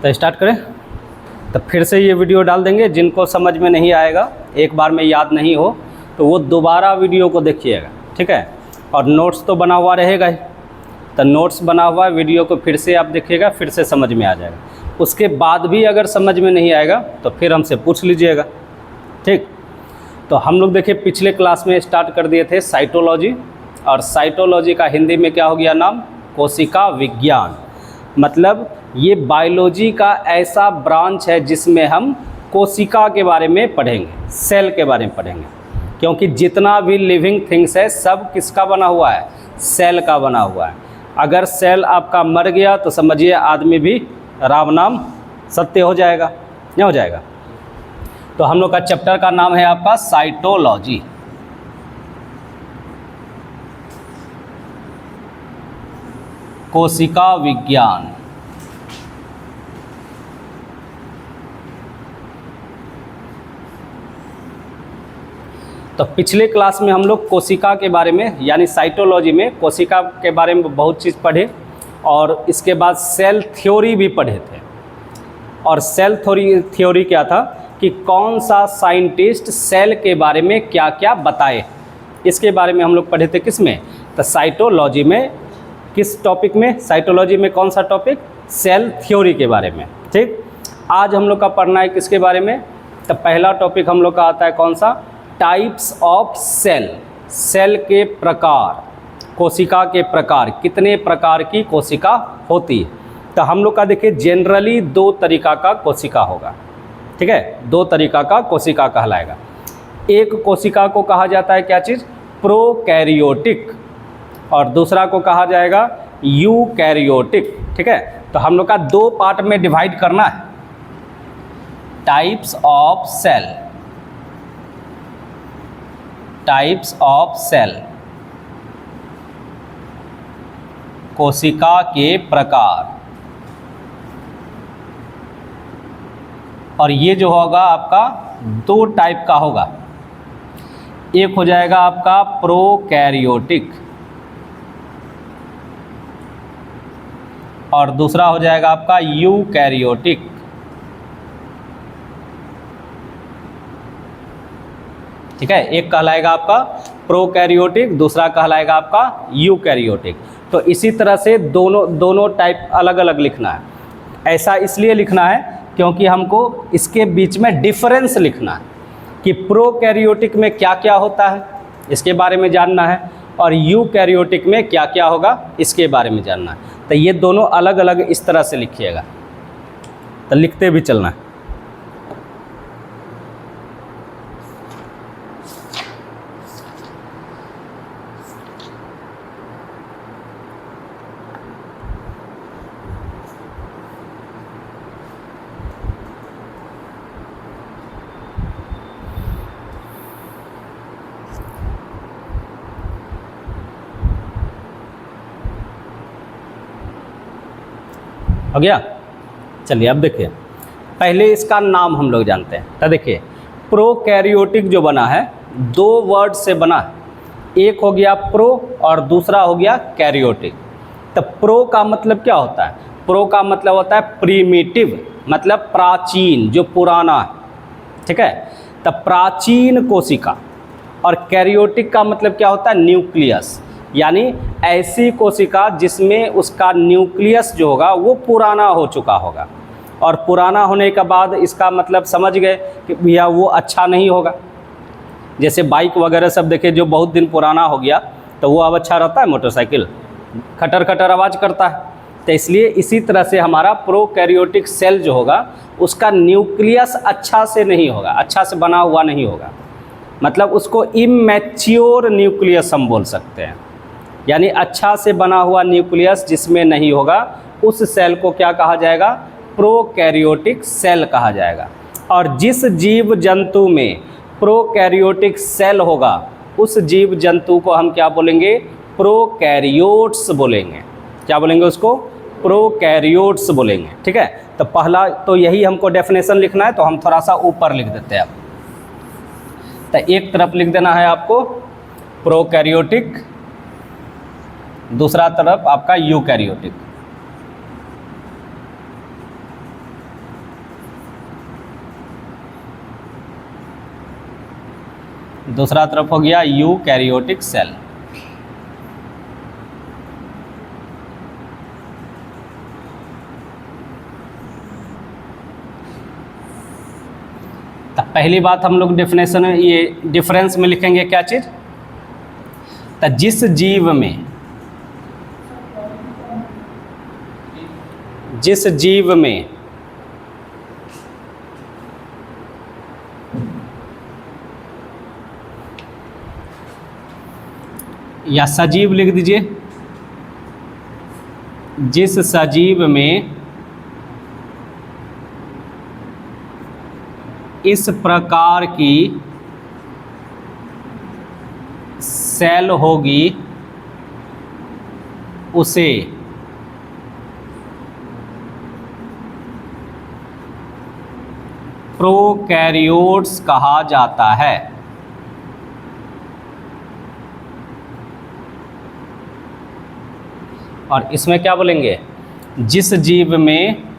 तो स्टार्ट करें। तो फिर से ये वीडियो डाल देंगे, जिनको समझ में नहीं आएगा, एक बार में याद नहीं हो तो वो दोबारा वीडियो को देखिएगा, ठीक है। और नोट्स तो बना हुआ रहेगा ही, तो नोट्स बना हुआ वीडियो को फिर से आप देखिएगा, फिर से समझ में आ जाएगा। उसके बाद भी अगर समझ में नहीं आएगा तो फिर हमसे पूछ लीजिएगा, ठीक। तो हम लोग देखिए पिछले क्लास में स्टार्ट कर दिए थे साइटोलॉजी, और साइटोलॉजी का हिंदी में क्या हो गया नाम, कोशिका विज्ञान। मतलब ये बायोलॉजी का ऐसा ब्रांच है जिसमें हम कोशिका के बारे में पढ़ेंगे, सेल के बारे में पढ़ेंगे, क्योंकि जितना भी लिविंग थिंग्स है सब किसका बना हुआ है, सेल का बना हुआ है। अगर सेल आपका मर गया तो समझिए आदमी भी राम नाम सत्य हो जाएगा, नहीं हो जाएगा। तो हम लोग का चैप्टर का नाम है आपका साइटोलॉजी। कोशिका विज्ञान। तो पिछले क्लास में हम लोग कोशिका के बारे में यानी साइटोलॉजी में कोशिका के बारे में बहुत चीज़ पढ़े, और इसके बाद सेल थ्योरी भी पढ़े थे। और सेल थ्योरी क्या था कि कौन सा साइंटिस्ट सेल के बारे में क्या क्या बताए, इसके बारे में हम लोग पढ़े थे। किस में, तो साइटोलॉजी में। किस टॉपिक में, साइटोलॉजी में कौन सा टॉपिक, सेल थ्योरी के बारे में, ठीक। आज हम लोग का पढ़ना है किसके बारे में, तो पहला टॉपिक हम लोग का आता है कौन सा, टाइप्स ऑफ सेल। सेल के प्रकार, कोशिका के प्रकार, कितने प्रकार की कोशिका होती है। तो हम लोग का देखिए जनरली दो तरीका का कोशिका होगा, ठीक है, दो तरीका का कोशिका कहलाएगा। एक कोशिका को कहा जाता है क्या चीज़, प्रोकैरियोटिक, और दूसरा को कहा जाएगा यूकैरियोटिक, ठीक है। तो हम लोग का दो पार्ट में डिवाइड करना है, types of cell, types of cell, कोशिका के प्रकार। और ये जो होगा आपका दो टाइप का होगा, एक हो जाएगा आपका प्रोकैरियोटिक और दूसरा हो जाएगा आपका यूकैरियोटिक। ठीक है, एक कहलाएगा आपका प्रोकैरियोटिक, दूसरा कहलाएगा आपका यूकैरियोटिक। तो इसी तरह से दोनों टाइप अलग अलग लिखना है। ऐसा इसलिए लिखना है क्योंकि हमको इसके बीच में डिफरेंस लिखना है कि प्रोकैरियोटिक में क्या क्या होता है, इसके बारे में जानना है, और यूकैरियोटिक में क्या क्या होगा, इसके बारे में जानना है। तो ये दोनों अलग अलग इस तरह से लिखिएगा, तो लिखते भी चलना है। हो गया, चलिए अब देखिए, पहले इसका नाम हम लोग जानते हैं। तो देखिए प्रोकैरियोटिक जो बना है दो वर्ड से बना है, एक हो गया प्रो और दूसरा हो गया कैरियोटिक। तो प्रो का मतलब क्या होता है, प्रो का मतलब होता है प्रीमिटिव, मतलब प्राचीन, जो पुराना है, ठीक है। तो प्राचीन कोशिका। और कैरियोटिक का मतलब क्या होता है, न्यूक्लियस, यानी ऐसी कोशिका जिसमें उसका न्यूक्लियस जो होगा वो पुराना हो चुका होगा। और पुराना होने के बाद इसका मतलब समझ गए कि भैया वो अच्छा नहीं होगा। जैसे बाइक वगैरह सब देखे जो बहुत दिन पुराना हो गया तो वो अब अच्छा रहता है, मोटरसाइकिल खटर खटर आवाज़ करता है। तो इसलिए इसी तरह से हमारा प्रोकैरियोटिक सेल जो होगा उसका न्यूक्लियस अच्छा से नहीं होगा, अच्छा से बना हुआ नहीं होगा, मतलब उसको इमैच्योर न्यूक्लियस हम बोल सकते हैं। यानी अच्छा से बना हुआ न्यूक्लियस जिसमें नहीं होगा उस सेल को क्या कहा जाएगा, प्रोकैरियोटिक सेल कहा जाएगा। और जिस जीव जंतु में प्रोकैरियोटिक सेल होगा उस जीव जंतु को हम क्या बोलेंगे, प्रोकैरियोट्स बोलेंगे। क्या बोलेंगे उसको, प्रोकैरियोट्स बोलेंगे, ठीक है। तो पहला तो यही हमको डेफिनेशन लिखना है, तो हम थोड़ा सा ऊपर लिख देते हैं। तो एक तरफ लिख देना है आपको प्रोकैरियोटिक, दूसरा तरफ आपका यूकैरियोटिक। दूसरा तरफ हो गया यूकैरियोटिक सेल। तो पहली बात हम लोग डेफिनेशन में ये डिफरेंस में लिखेंगे क्या चीज़, तो जिस जीव में या सजीव लिख दीजिए, जिस सजीव में इस प्रकार की सेल होगी उसे प्रोकैरियोट्स कहा जाता है। और इसमें क्या बोलेंगे, जिस जीव में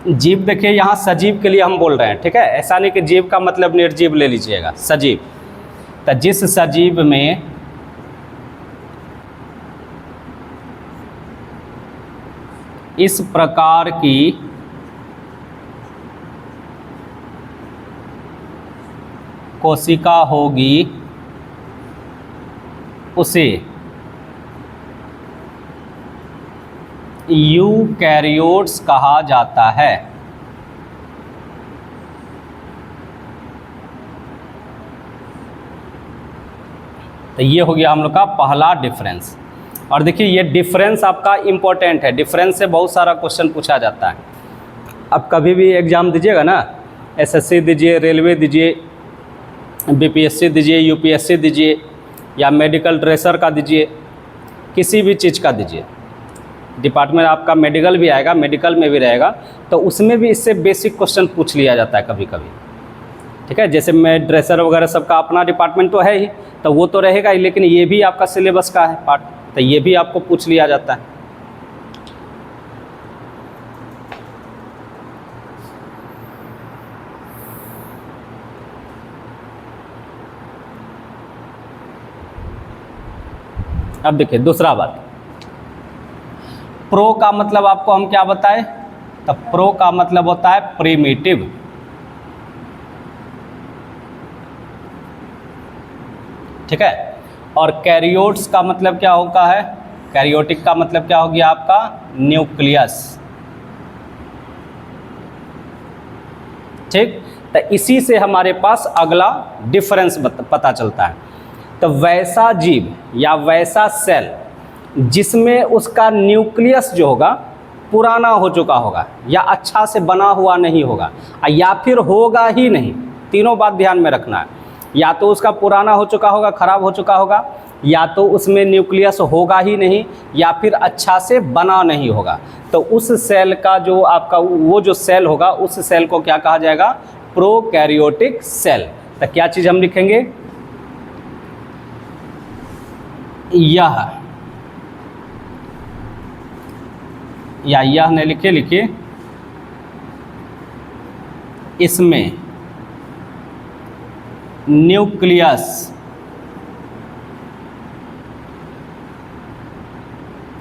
जीव, देखिए यहाँ सजीव के लिए हम बोल रहे हैं, ठीक है, ऐसा नहीं कि जीव का मतलब निर्जीव ले लीजिएगा, सजीव। तो जिस सजीव में इस प्रकार की कोशिका होगी उसे यूकैरियोट्स कहा जाता है। तो ये हो गया हम लोग का पहला डिफरेंस। और देखिए ये डिफरेंस आपका इम्पोर्टेंट है, डिफरेंस से बहुत सारा क्वेश्चन पूछा जाता है। अब कभी भी एग्ज़ाम दीजिएगा ना, एसएससी दीजिए, रेलवे दीजिए, बीपीएससी दीजिए, यूपीएससी दीजिए, या मेडिकल ड्रेसर का दीजिए, किसी भी चीज़ का दीजिए, डिपार्टमेंट आपका मेडिकल भी आएगा, मेडिकल में भी रहेगा, तो उसमें भी इससे बेसिक क्वेश्चन पूछ लिया जाता है कभी कभी, ठीक है। जैसे मैं ड्रेसर वगैरह सबका अपना डिपार्टमेंट तो है ही, तो वो तो रहेगा ही, लेकिन ये भी आपका सिलेबस का है पार्ट, तो ये भी आपको पूछ लिया जाता है। अब देखिए दूसरा बात, प्रो का मतलब आपको हम क्या बताएं, तो प्रो का मतलब होता है प्रिमिटिव, ठीक है। और कैरियोट्स का मतलब क्या होता है, कैरियोटिक का मतलब क्या हो गया आपका न्यूक्लियस, ठीक। तो इसी से हमारे पास अगला डिफरेंस पता चलता है। तो वैसा जीव या वैसा सेल जिसमें उसका न्यूक्लियस जो होगा पुराना हो चुका होगा या अच्छा से बना हुआ नहीं होगा, या फिर होगा ही नहीं, तीनों बात ध्यान में रखना है, या तो उसका पुराना हो चुका होगा, ख़राब हो चुका होगा, या तो उसमें न्यूक्लियस होगा ही नहीं, या फिर अच्छा से बना नहीं होगा। तो उस सेल का जो आपका वो जो सेल होगा, उस सेल को क्या कहा जाएगा, प्रोकैरियोटिक सेल। तो क्या चीज़ हम लिखेंगे, यह नहीं लिखिए, इसमें न्यूक्लियस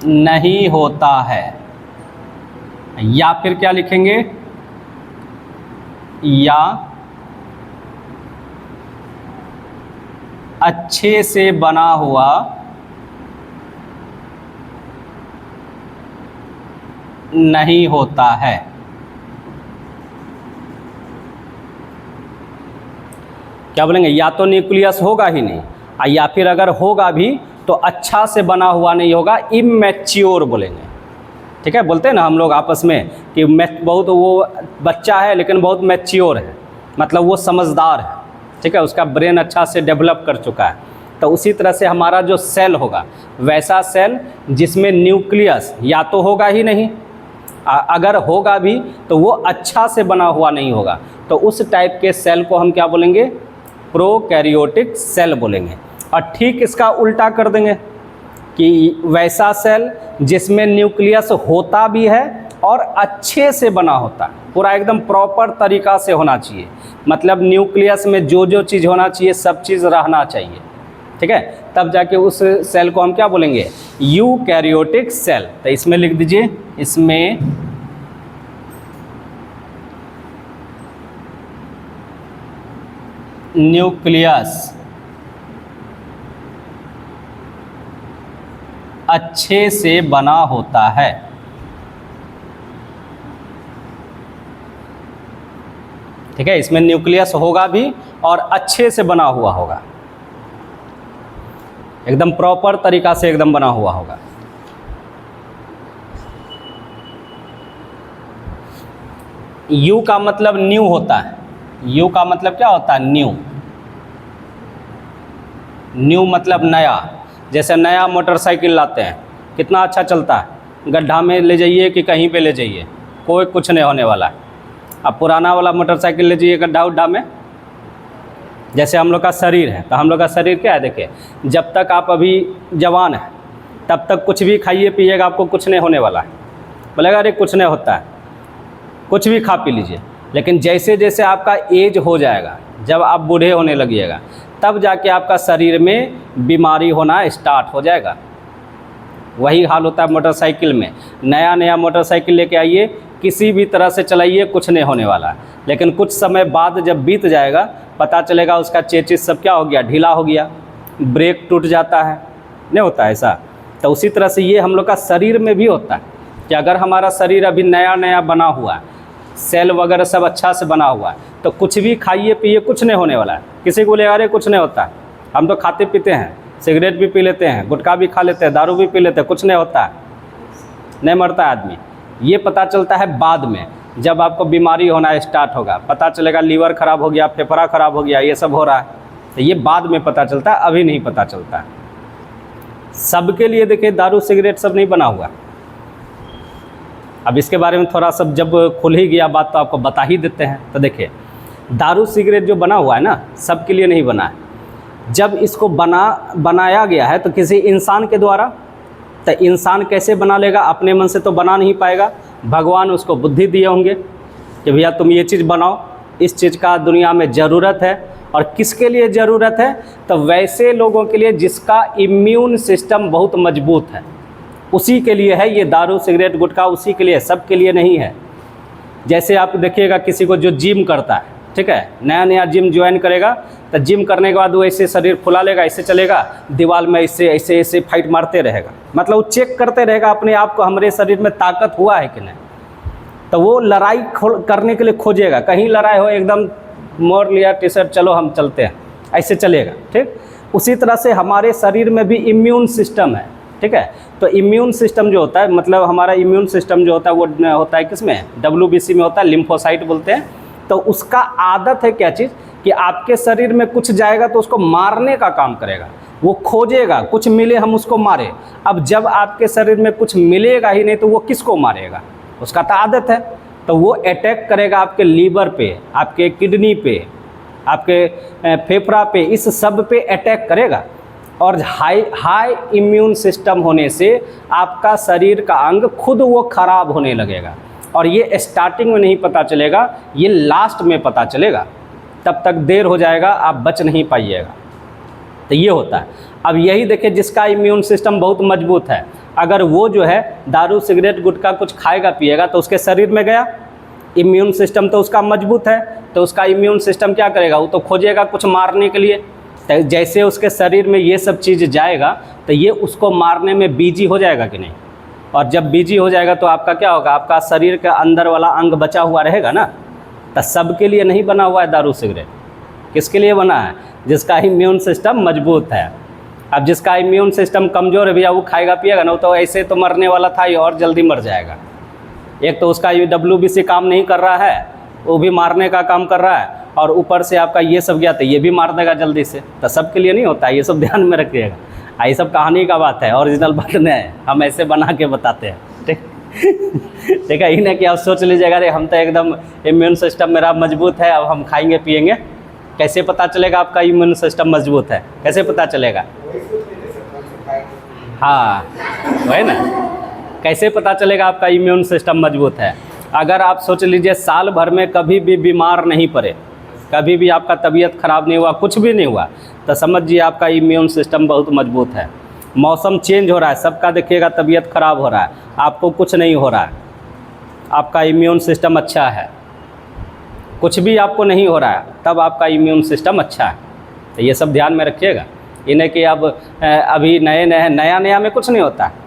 नहीं होता है, या फिर क्या लिखेंगे, या अच्छे से बना हुआ नहीं होता है। क्या बोलेंगे, या तो न्यूक्लियस होगा ही नहीं, या फिर अगर होगा भी तो अच्छा से बना हुआ नहीं होगा, इमैच्योर बोलेंगे, ठीक है। बोलते हैं ना हम लोग आपस में कि बहुत वो बच्चा है लेकिन बहुत मैच्योर है, मतलब वो समझदार है, ठीक है, उसका ब्रेन अच्छा से डेवलप कर चुका है। तो उसी तरह से हमारा जो सेल होगा, वैसा सेल जिसमें न्यूक्लियस या तो होगा ही नहीं, अगर होगा भी तो वो अच्छा से बना हुआ नहीं होगा, तो उस टाइप के सेल को हम क्या बोलेंगे, प्रोकैरियोटिक सेल बोलेंगे। और ठीक इसका उल्टा कर देंगे कि वैसा सेल जिसमें न्यूक्लियस होता भी है और अच्छे से बना होता है, पूरा एकदम प्रॉपर तरीका से होना चाहिए। मतलब न्यूक्लियस में जो जो चीज़ होना चाहिए सब चीज़ रहना चाहिए, ठीक है, तब जाके उस सेल को हम क्या बोलेंगे, यूकैरियोटिक सेल। तो इसमें लिख दीजिए, इसमें न्यूक्लियस अच्छे से बना होता है। ठीक है, इसमें न्यूक्लियस होगा भी और अच्छे से बना हुआ होगा, एकदम प्रॉपर तरीका से एकदम बना हुआ होगा। यू का मतलब न्यू होता है, यू का मतलब क्या होता है, न्यू। न्यू मतलब नया। जैसे नया मोटरसाइकिल लाते हैं, कितना अच्छा चलता है, गड्ढा में ले जाइए कि कहीं पे ले जाइए कोई कुछ नहीं होने वाला है। अब पुराना वाला मोटरसाइकिल ले जाइए गड्ढा उड्ढा में। जैसे हम लोग का शरीर है, तो हम लोग का शरीर क्या है, देखिए जब तक आप अभी जवान हैं तब तक कुछ भी खाइए पिएगा, आपको कुछ नहीं होने वाला है। बोलेगा अरे कुछ नहीं होता है, कुछ भी खा पी लीजिए। लेकिन जैसे जैसे आपका एज हो जाएगा, जब आप बूढ़े होने लगिएगा, तब जाके आपका शरीर में बीमारी होना स्टार्ट हो जाएगा। वही हाल होता है मोटरसाइकिल में। नया नया मोटरसाइकिल लेके आइए, किसी भी तरह से चलाइए, कुछ नहीं होने वाला है। लेकिन कुछ समय बाद जब बीत जाएगा, पता चलेगा उसका चेचिस सब क्या हो गया, ढीला हो गया, ब्रेक टूट जाता है, नहीं होता ऐसा। तो उसी तरह से ये हम लोग का शरीर में भी होता है कि अगर हमारा शरीर अभी नया नया बना हुआ है, सेल वगैरह सब अच्छा से बना हुआ है, तो कुछ भी खाइए पिए कुछ नहीं होने वाला है। किसी को बोले अरे कुछ नहीं होता, हम तो खाते पीते हैं, सिगरेट भी पी लेते हैं, गुटखा भी खा लेते हैं, दारू भी पी लेते हैं, कुछ नहीं होता है, नहीं मरता आदमी। ये पता चलता है बाद में, जब आपको बीमारी होना स्टार्ट होगा, पता चलेगा लीवर ख़राब हो गया, फेफड़ा ख़राब हो गया, ये सब हो रहा है, तो ये बाद में पता चलता है, अभी नहीं पता चलता है। सबके लिए देखिए दारू सिगरेट सब नहीं बना हुआ। अब इसके बारे में थोड़ा सब जब खुल ही गया बात, तो आपको बता ही देते हैं। तो देखिए दारू सिगरेट जो बना हुआ है ना, सबके लिए नहीं बना है। जब इसको बनाया गया है तो किसी इंसान के द्वारा, तो इंसान कैसे बना लेगा, अपने मन से तो बना नहीं पाएगा। भगवान उसको बुद्धि दिए होंगे कि भैया तुम ये चीज़ बनाओ, इस चीज़ का दुनिया में ज़रूरत है। और किसके लिए ज़रूरत है, तो वैसे लोगों के लिए जिसका इम्यून सिस्टम बहुत मजबूत है, उसी के लिए है ये दारू सिगरेट गुटखा, उसी के लिए, सब के लिए नहीं है। जैसे आप देखिएगा किसी को जो जिम करता है, ठीक है, नया नया जिम ज्वाइन करेगा, तो जिम करने के बाद वो ऐसे शरीर फुला लेगा, ऐसे चलेगा, दीवार में ऐसे ऐसे ऐसे फाइट मारते रहेगा। मतलब वो चेक करते रहेगा अपने आप को, हमारे शरीर में ताकत हुआ है कि नहीं। तो वो लड़ाई करने के लिए खोजेगा, कहीं लड़ाई हो एकदम मोड़ लिया टी शर्ट, चलो हम चलते हैं, ऐसे चलेगा। ठीक उसी तरह से हमारे शरीर में भी इम्यून सिस्टम है, ठीक है। तो इम्यून सिस्टम जो होता है, मतलब हमारा इम्यून सिस्टम जो होता है वो होता है किसमें, WBC में होता है, लिम्फोसाइट बोलते हैं। तो उसका आदत है क्या चीज़, कि आपके शरीर में कुछ जाएगा तो उसको मारने का काम करेगा, वो खोजेगा कुछ मिले हम उसको मारे। अब जब आपके शरीर में कुछ मिलेगा ही नहीं तो वो किसको मारेगा, उसका तो आदत है। तो वो अटैक करेगा आपके लीवर पे, आपके किडनी पे, आपके फेफड़ा पे, इस सब पे अटैक करेगा। और हाई इम्यून सिस्टम होने से आपका शरीर का अंग खुद वो खराब होने लगेगा। और ये स्टार्टिंग में नहीं पता चलेगा, ये लास्ट में पता चलेगा, तब तक देर हो जाएगा, आप बच नहीं पाइएगा। तो ये होता है। अब यही देखिए जिसका इम्यून सिस्टम बहुत मजबूत है, अगर वो जो है दारू सिगरेट गुटखा कुछ खाएगा पिएगा तो उसके शरीर में गया, इम्यून सिस्टम तो उसका मजबूत है, तो उसका इम्यून सिस्टम क्या करेगा, वो तो खोजेगा कुछ मारने के लिए। तो जैसे उसके शरीर में ये सब चीज़ जाएगा तो ये उसको मारने में बिजी हो जाएगा कि नहीं। और जब बिजी हो जाएगा तो आपका क्या होगा, आपका शरीर के अंदर वाला अंग बचा हुआ रहेगा ना। तो सबके लिए नहीं बना हुआ है दारू सिगरेट, किसके लिए बना है, जिसका इम्यून सिस्टम मजबूत है। अब जिसका इम्यून सिस्टम कमज़ोर है भैया, वो खाएगा पिएगा ना, तो ऐसे तो मरने वाला था, ये और जल्दी मर जाएगा। एक तो उसका WBC काम नहीं कर रहा है, वो भी मारने का काम कर रहा है, और ऊपर से आपका ये सब गया तो ये भी मार देगा जल्दी से। तो सबके लिए नहीं होता है, ये सब ध्यान में रखिएगा। ये सब कहानी का बात है, ओरिजिनल बात नहीं है, हम ऐसे बना के बताते हैं। ठीक ठीक है, इन्हें कि आप सोच लीजिएगा अरे हम तो एकदम इम्यून सिस्टम मेरा मजबूत है, अब हम खाएंगे पिएंगे। कैसे पता चलेगा आपका इम्यून सिस्टम मजबूत है, कैसे पता चलेगा? हाँ वही ना, कैसे पता चलेगा आपका इम्यून सिस्टम मजबूत है? अगर आप सोच लीजिए साल भर में कभी भी बीमार नहीं पड़े, कभी भी आपका तबीयत ख़राब नहीं हुआ, कुछ भी नहीं हुआ, तो समझिए आपका इम्यून सिस्टम बहुत मजबूत है। मौसम चेंज हो रहा है, सबका देखिएगा तबीयत ख़राब हो रहा है, आपको कुछ नहीं हो रहा है, आपका इम्यून सिस्टम अच्छा है। कुछ भी आपको नहीं हो रहा है तब आपका इम्यून सिस्टम अच्छा है। तो ये सब ध्यान में रखिएगा। इन्हें कि अब अभी नया में कुछ नहीं होता है,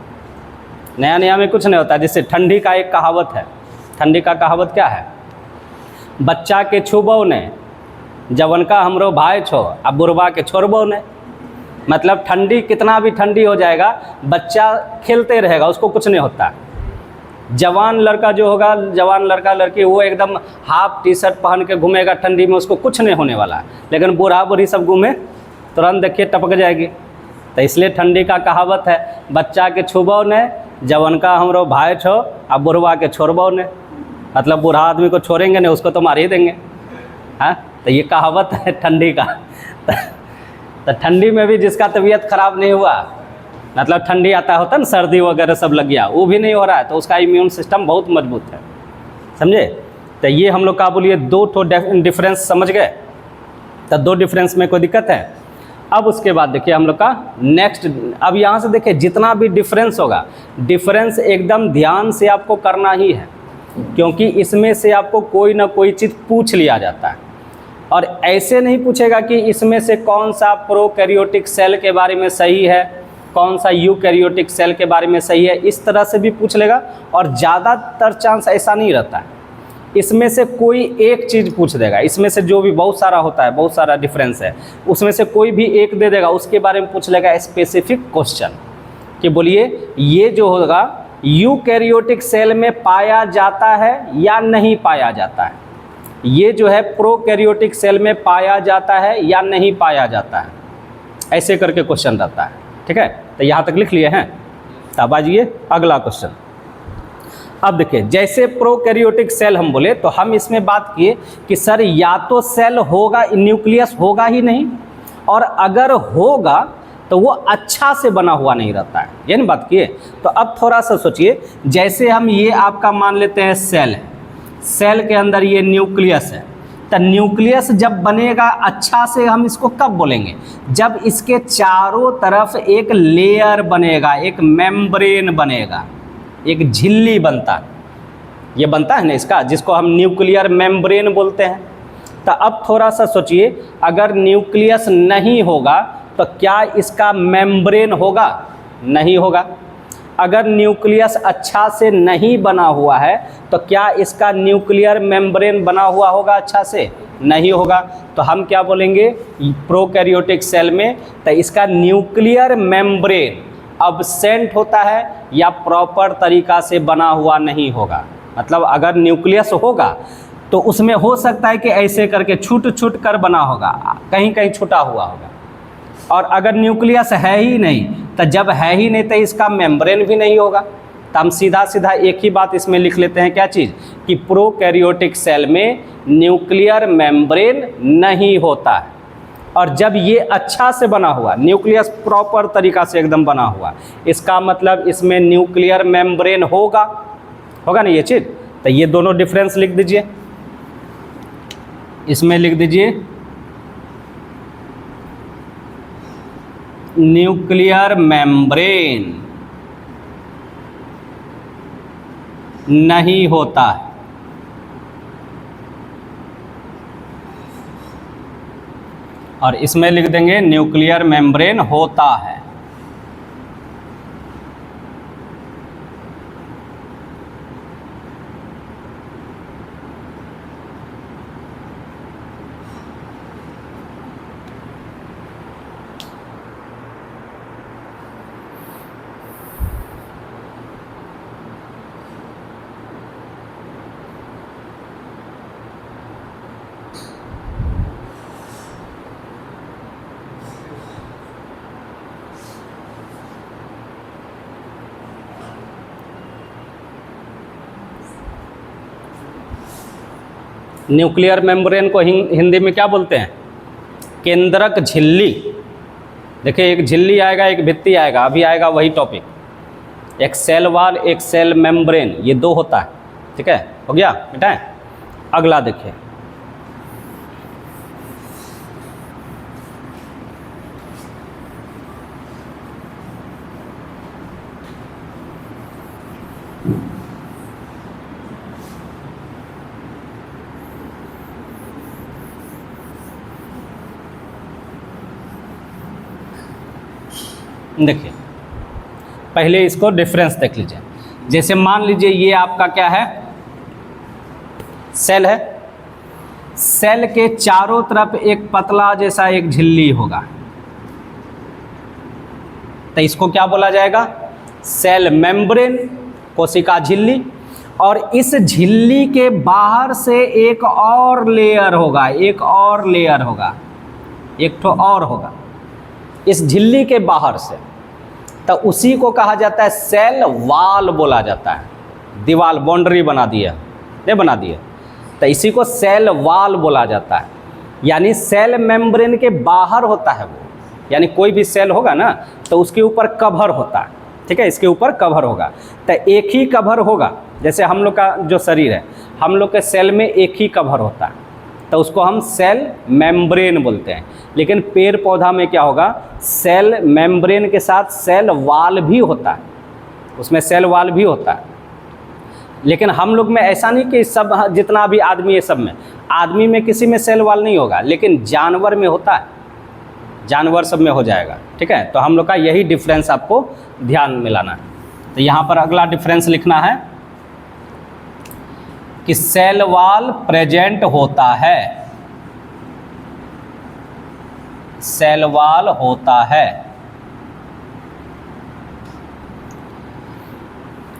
नया में कुछ नहीं होता है। जैसे ठंडी का एक कहावत है, ठंडी का कहावत क्या है? बच्चा के छुबो ने, जवन का हमरो भाई छो, अब बुढ़वा के छोड़बो ने। मतलब ठंडी कितना भी ठंडी हो जाएगा, बच्चा खेलते रहेगा, उसको कुछ नहीं होता। जवान लड़का जो होगा, जवान लड़का लड़की, वो एकदम हाफ टी शर्ट पहन के घूमेगा ठंडी में, उसको कुछ नहीं होने वाला है। लेकिन बूढ़ा बूढ़ी सब घूमे, तुरंत देखिए टपक जाएगी। तो इसलिए ठंडी का कहावत है, बच्चा के छुबो ने, जवन का हमरो भाई छो, अब बुढ़वा के छोड़बो ने। मतलब बूढ़ा आदमी को छोड़ेंगे नहीं, उसको तो मार ही देंगे। हाँ, तो ये कहावत है ठंडी का। तो ठंडी में भी जिसका तबीयत ख़राब नहीं हुआ, मतलब ठंडी आता होता ना, सर्दी वगैरह सब लग गया, वो भी नहीं हो रहा है, तो उसका इम्यून सिस्टम बहुत मजबूत है। समझे? तो ये हम लोग का बोलिए दो ठो डिफरेंस समझ गए। तो दो डिफरेंस में कोई दिक्कत है? अब उसके बाद देखिए हम लोग का नेक्स्ट, अब यहाँ से देखिए जितना भी डिफरेंस होगा, डिफरेंस एकदम ध्यान से आपको करना ही है, क्योंकि इसमें से आपको कोई ना कोई चीज़ पूछ लिया जाता है। और ऐसे नहीं पूछेगा कि इसमें से कौन सा प्रोकैरियोटिक सेल के बारे में सही है, कौन सा यूकैरियोटिक सेल के बारे में सही है, इस तरह से भी पूछ लेगा। और ज़्यादातर चांस ऐसा नहीं रहता है, इसमें से कोई एक चीज़ पूछ देगा। इसमें से जो भी बहुत सारा होता है, बहुत सारा डिफरेंस है, उसमें से कोई भी एक दे देगा, उसके बारे में पूछ लेगा स्पेसिफिक क्वेश्चन कि बोलिए ये जो होगा यूकैरियोटिक सेल में पाया जाता है या नहीं पाया जाता है, ये जो है प्रोकैरियोटिक सेल में पाया जाता है या नहीं पाया जाता है, ऐसे करके क्वेश्चन रहता है। ठीक है, तो यहाँ तक लिख लिए हैं। तब आइए अगला क्वेश्चन। अब देखिए, जैसे प्रोकैरियोटिक सेल हम बोले तो हम इसमें बात किए कि सर या तो सेल होगा, न्यूक्लियस होगा ही नहीं, और अगर होगा तो वो अच्छा से बना हुआ नहीं रहता है, ये नहीं बात किए। तो अब थोड़ा सा सोचिए, जैसे हम ये आपका मान लेते हैं सेल है, सेल के अंदर ये न्यूक्लियस है, तो न्यूक्लियस जब बनेगा अच्छा से, हम इसको कब बोलेंगे? जब इसके चारों तरफ एक लेयर बनेगा, एक मेम्ब्रेन बनेगा, एक झिल्ली बनता, ये बनता है ना इसका, जिसको हम न्यूक्लियर मेम्ब्रेन बोलते हैं। तो अब थोड़ा सा सोचिए, अगर न्यूक्लियस नहीं होगा तो क्या इसका मेम्ब्रेन होगा? नहीं होगा। अगर न्यूक्लियस अच्छा से नहीं बना हुआ है तो क्या इसका न्यूक्लियर मेम्ब्रेन बना हुआ होगा अच्छा से? नहीं होगा। तो हम क्या बोलेंगे प्रोकैरियोटिक सेल में? तो इसका न्यूक्लियर मेम्ब्रेन अब्सेंट होता है या प्रॉपर तरीका से बना हुआ नहीं होगा। मतलब अगर न्यूक्लियस होगा तो उसमें हो सकता है कि ऐसे करके छूट छूट कर बना होगा, कहीं कहीं छूटा हुआ होगा। और अगर न्यूक्लियस है ही नहीं, तो जब है ही नहीं तो इसका मेम्ब्रेन भी नहीं होगा। तो हम सीधा सीधा एक ही बात इसमें लिख लेते हैं, क्या चीज़? कि प्रोकैरियोटिक सेल में न्यूक्लियर मेम्ब्रेन नहीं होता है। और जब ये अच्छा से बना हुआ, न्यूक्लियस प्रॉपर तरीका से एकदम बना हुआ, इसका मतलब इसमें न्यूक्लियर मेम्ब्रेन होगा, होगा ना ये चीज़। तो ये दोनों डिफरेंस लिख दीजिए, इसमें लिख दीजिए न्यूक्लियर मेम्ब्रेन नहीं होता है, और इसमें लिख देंगे न्यूक्लियर मेम्ब्रेन होता है। न्यूक्लियर मेम्ब्रेन को हिंदी में क्या बोलते हैं? केंद्रक झिल्ली। देखिए एक झिल्ली आएगा, एक भित्ति आएगा, अभी आएगा वही टॉपिक। एक सेल वॉल, एक सेल मेम्ब्रेन, ये दो होता है। ठीक है, हो गया बेटा। अगला देखिए, देखिए पहले इसको डिफरेंस देख लीजिए। जैसे मान लीजिए ये आपका क्या है, सेल है। सेल के चारों तरफ एक पतला जैसा एक झिल्ली होगा, तो इसको क्या बोला जाएगा, सेल मेम्ब्रेन, कोशिका झिल्ली। और इस झिल्ली के बाहर से एक और लेयर होगा, एक और लेयर होगा, एक तो और होगा इस झिल्ली के बाहर से, तो उसी को कहा जाता है सेल वॉल बोला जाता है। दीवार, बाउंड्री बना दिया, नहीं बना दिया, तो इसी को सेल वॉल बोला जाता है। यानी सेल मेम्ब्रेन के बाहर होता है वो, यानी कोई भी सेल होगा ना तो उसके ऊपर कवर होता है। ठीक है, इसके ऊपर कवर होगा, तो एक ही कवर होगा। जैसे हम लोग का जो शरीर है, हम लोग के सेल में एक ही कवर होता है, तो उसको हम सेल मेम्ब्रेन बोलते हैं। लेकिन पेड़ पौधा में क्या होगा, सेल मेम्ब्रेन के साथ सेल वॉल भी होता है, उसमें सेल वॉल भी होता है। लेकिन हम लोग में ऐसा नहीं कि सब, जितना भी आदमी है सब में, आदमी में किसी में सेल वॉल नहीं होगा, लेकिन जानवर में होता है, जानवर सब में हो जाएगा। ठीक है, तो हम लोग का यही डिफरेंस आपको ध्यान में लाना है। तो यहाँ पर अगला डिफरेंस लिखना है कि सेल वॉल प्रेजेंट होता है, सेल वॉल होता है।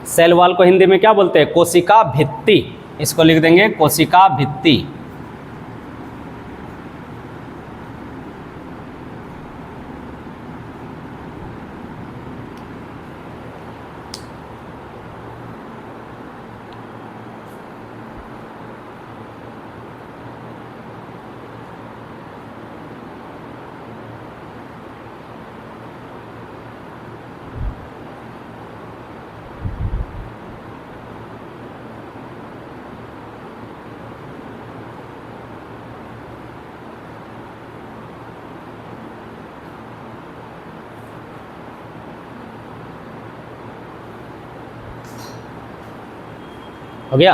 सेल वॉल को हिंदी में क्या बोलते हैं, कोशिका भित्ति। इसको लिख देंगे कोशिका भित्ति। हो गया।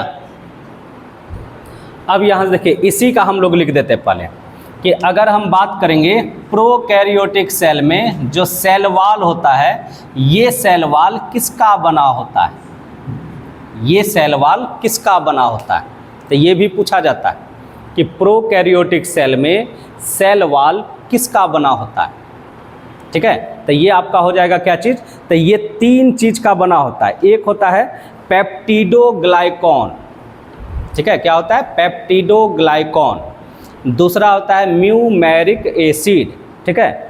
अब यहाँ से देखिए, इसी का हम लोग लिख देते हैं पहले कि अगर हम बात करेंगे प्रोकैरियोटिक सेल में जो सेल वॉल होता है, ये सेल वॉल किसका बना होता है, ये सेल वॉल किसका बना होता है। तो ये भी पूछा जाता है कि प्रोकैरियोटिक सेल में सेल वॉल किसका बना होता है। ठीक है, तो ये आपका हो जाएगा क्या चीज़, तो ये तीन चीज़ का बना होता है। एक होता है पेप्टिडोग्लाइकॉन। ठीक है, क्या होता है, पेप्टिडोग्लाइकॉन। दूसरा होता है म्यूमेरिक एसिड। ठीक है,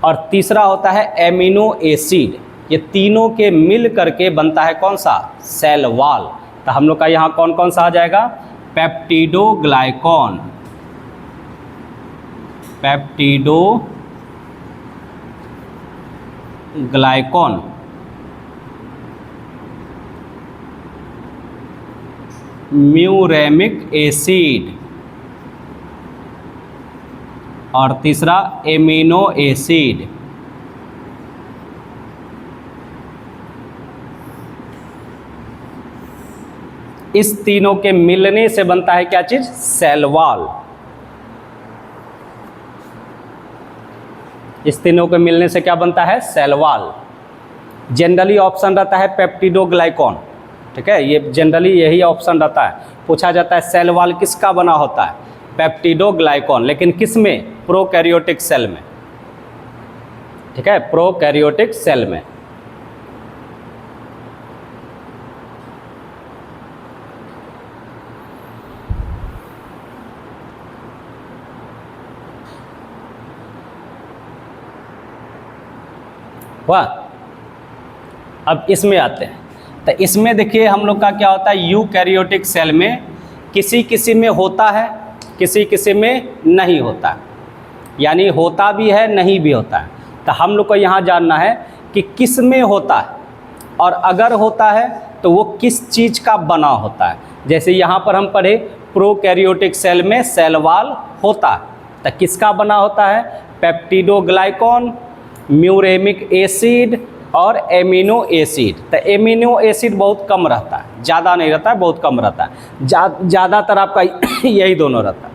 और तीसरा होता है एमिनो एसिड। ये तीनों के मिल करके बनता है कौन सा, सेल वॉल। तो हम लोग का यहाँ कौन कौन सा आ जाएगा, पेप्टिडोग्लाइकॉन, पेप्टिडोग्लाइकॉन, म्यूरेमिक एसिड, और तीसरा एमिनो एसिड। इस तीनों के मिलने से बनता है क्या चीज, सेल वॉल। इस तीनों के मिलने से क्या बनता है, सेल वॉल। जनरली ऑप्शन रहता है पेप्टिडोग्लाइकॉन। ठीक है, ये जनरली यही ऑप्शन रहता है। पूछा जाता है सेल वॉल किसका बना होता है, पेप्टिडोग्लाइकॉन। लेकिन किस में, प्रोकैरियोटिक सेल में। ठीक है, प्रोकैरियोटिक सेल में। वाह, अब इसमें आते हैं। तो इसमें देखिए हम लोग का क्या होता है, यूकैरियोटिक सेल में किसी किसी में होता है, किसी किसी में नहीं होता है। यानी होता भी है, नहीं भी होता है। तो हम लोग को यहाँ जानना है कि किस में होता है। और अगर होता है तो वो किस चीज़ का बना होता है। जैसे यहाँ पर हम पढ़े प्रोकैरियोटिक सेल में सेल वॉल होता है, तो किसका बना होता है, पेप्टिडोग्लाइकॉन, म्यूरेमिक एसिड और एमिनो एसिड। तो एमिनो एसिड बहुत कम रहता है, ज़्यादा नहीं रहता है, बहुत कम रहता है, ज़्यादातर आपका यही दोनों रहता है।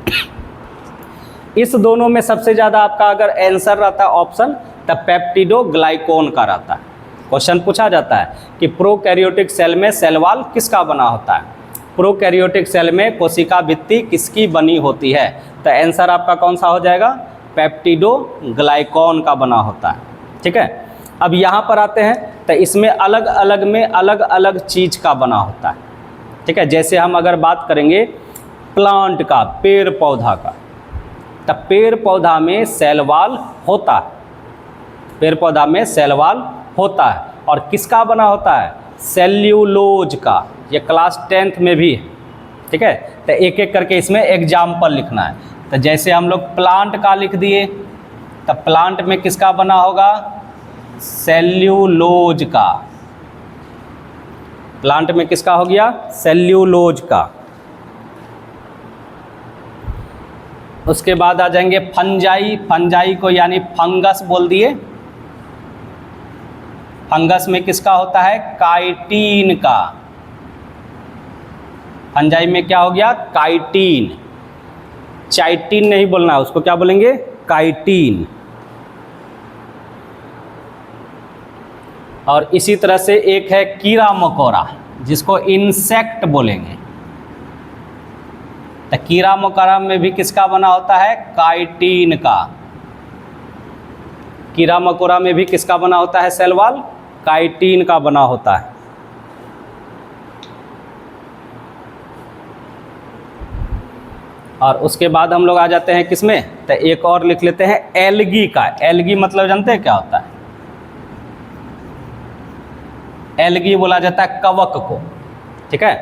इस दोनों में सबसे ज़्यादा आपका अगर आंसर रहता है ऑप्शन, तब पेप्टिडोग्लाइकॉन का रहता है। क्वेश्चन पूछा जाता है कि प्रोकैरियोटिक सेल में सेल वॉल किसका बना होता है, प्रोकैरियोटिक सेल में कोशिका भित्ति किसकी बनी होती है, तो आंसर आपका कौन सा हो जाएगा, पेप्टिडोग्लाइकॉन का बना होता है। ठीक है, अब यहाँ पर आते हैं तो इसमें अलग अलग चीज़ का बना होता है। ठीक है, जैसे हम अगर बात करेंगे प्लांट का, पेड़ पौधा का, तब पेड़ पौधा में सेल वॉल होता है, पेड़ पौधा में सेल वॉल होता है। और किसका बना होता है, सेल्यूलोज का। ये क्लास 10th में भी है। ठीक है, तो एक एक करके इसमें एग्जाम्पल लिखना है। तो जैसे हम लोग प्लांट का लिख दिए, तब प्लांट में किसका बना होगा, सेल्यूलोज का। प्लांट में किसका हो गया, सेल्यूलोज का। उसके बाद आ जाएंगे फंजाई, फंजाई को यानी फंगस बोल दिए। फंगस में किसका होता है, काइटिन का। फंजाई में क्या हो गया, काइटिन, चाइटिन नहीं बोलना है उसको, क्या बोलेंगे, काइटिन। और इसी तरह से एक है कीड़ा मकोड़ा, जिसको इंसेक्ट बोलेंगे। तो कीड़ा मकोड़ा में भी किसका बना होता है, काइटिन का। कीड़ा मकोड़ा में भी किसका बना होता है सेल वॉल, काइटिन का बना होता है। और उसके बाद हम लोग आ जाते हैं किसमें, तो एक और लिख लेते हैं एल्गी का। एल्गी मतलब जानते हैं क्या होता है, एल्गी बोला जाता है कवक को। ठीक है,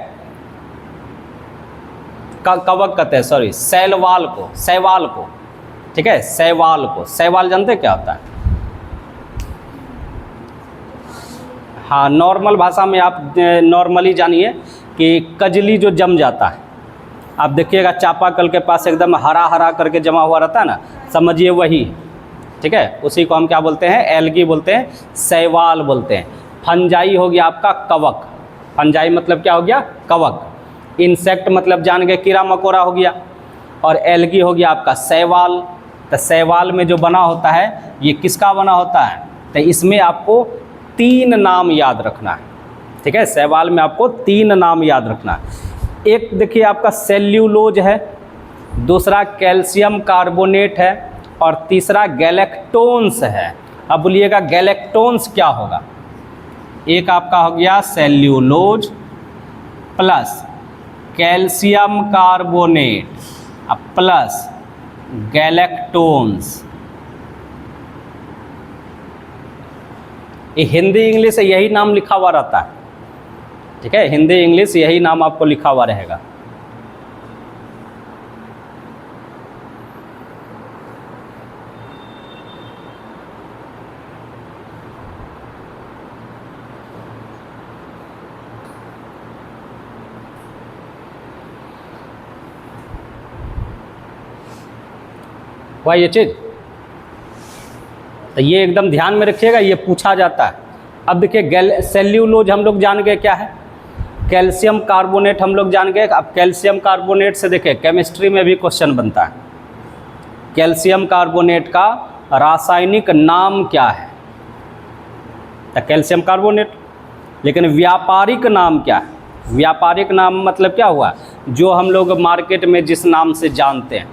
कवक कहते हैं, सॉरी, शैवाल को, शैवाल को। ठीक है, शैवाल को, शैवाल जानते हैं क्या होता है। हाँ, नॉर्मल भाषा में आप नॉर्मली जानिए कि कजली जो जम जाता है, आप देखिएगा चापाकल के पास एकदम हरा हरा करके जमा हुआ रहता है ना, समझिए वही। ठीक है, उसी को हम क्या बोलते हैं, एल्गी बोलते हैं, शैवाल बोलते हैं। फंजाई हो गया आपका कवक, फंजाई मतलब क्या हो गया, कवक। इंसेक्ट मतलब जान गए कीड़ा मकोड़ा हो गया। और एल्गी हो गया आपका शैवाल। तो शैवाल में जो बना होता है ये किसका बना होता है, तो इसमें आपको 3 नाम याद रखना है। ठीक है, शैवाल में आपको 3 नाम याद रखना है। एक देखिए आपका सेल्यूलोज है, दूसरा कैल्शियम कार्बोनेट है, और तीसरा गैलेक्टोन्स है। अब बोलिएगा गैलेक्टोन्स क्या होगा। एक आपका हो गया cellulose plus calcium carbonate plus galactones. ये हिंदी इंग्लिश यही नाम लिखा हुआ रहता है। ठीक है, हिंदी इंग्लिश यही नाम आपको लिखा हुआ रहेगा। हुआ ये चीज़, तो ये एकदम ध्यान में रखिएगा, ये पूछा जाता है। अब देखिए सेल्यूलोज हम लोग जान गए क्या है, कैल्शियम कार्बोनेट हम लोग जान गए। अब कैल्शियम कार्बोनेट से देखिए केमिस्ट्री में भी क्वेश्चन बनता है, कैल्शियम कार्बोनेट का रासायनिक नाम क्या है, तो कैल्शियम कार्बोनेट। लेकिन व्यापारिक नाम क्या है, व्यापारिक नाम मतलब क्या हुआ, जो हम लोग मार्केट में जिस नाम से जानते हैं,